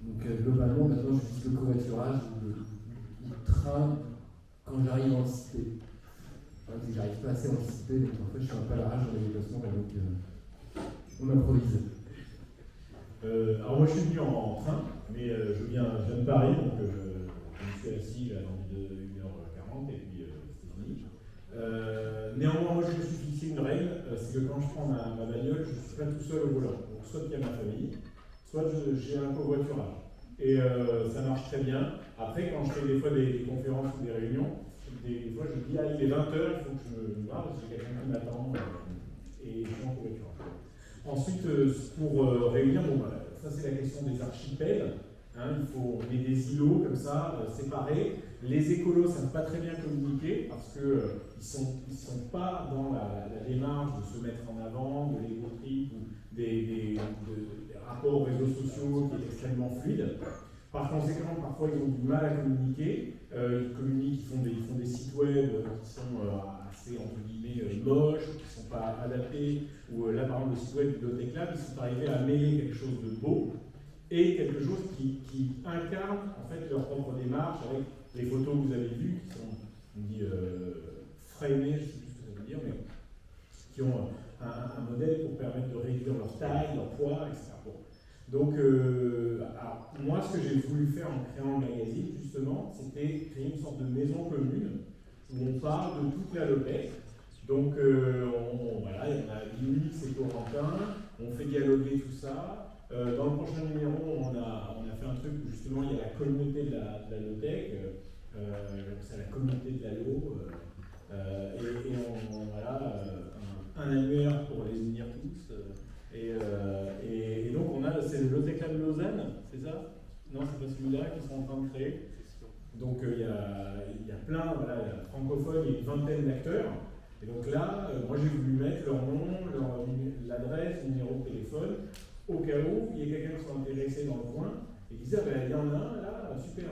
Donc globalement, maintenant j'utilise le covoiturage ou le train quand j'arrive en cité. problème, c'est que j'arrive pas assez à anticiper, donc parfois je suis un peu à l'arrache dans les déplacements, donc on improvise. Alors moi je suis venu en train, mais je viens de Paris, donc je me suis assis à l'envie de 1h40 et puis c'était fini. Néanmoins, moi je me suis fixé une règle, c'est que quand je prends ma bagnole, je ne suis pas tout seul au volant. Donc soit il y a ma famille, soit j'ai un covoiturage. Et ça marche très bien. Après, quand je fais des fois des conférences ou des réunions, des fois je me dis, il est 20h, il faut que je me barre parce que j'ai quelqu'un qui m'attend et je suis en covoiturage. Ensuite, pour réunir, ça c'est la question des archipels. Il faut mettre des îlots comme ça, séparés. Les écolos ne savent pas très bien communiquer parce qu'ils ne sont pas dans la démarche de se mettre en avant, de l'ego trip ou des rapports aux réseaux sociaux qui est extrêmement fluide. Par conséquent, parfois ils ont du mal à communiquer. Ils communiquent, ils font des sites web qui sont assez entre guillemets moches, qui ne sont pas adaptés. Ou là, par exemple, le site web du Bibliothèque Lab, ils sont arrivés à mêler quelque chose de beau et quelque chose qui incarne en fait leur propre démarche avec les photos que vous avez vues, qui sont, on dit, framées, je ne sais plus ce que ça veut dire, mais qui ont un modèle pour permettre de réduire leur taille, leur poids, etc. Bon. Donc, alors, moi, ce que j'ai voulu faire en créant le magazine, justement, c'était créer une sorte de maison commune où on parle de toute la Lopec. Donc, voilà, il y en a Louis et Corentin, on fait dialoguer tout ça. Dans le prochain numéro, on a fait un truc où justement il y a la communauté de la Lotec, c'est la communauté de la LO, et voilà, un annuaire pour les unir tous. Et donc c'est le Lotec Lab de Lausanne, c'est ça? Non, c'est pas celui-là qu'ils sont en train de créer. Donc il y a plein, voilà, francophones, il y a une vingtaine d'acteurs. Et donc là, moi j'ai voulu mettre leur nom, l'adresse, le numéro de téléphone, au cas où il y a quelqu'un qui soit intéressé dans le coin et qui disait, il y en a un là, super.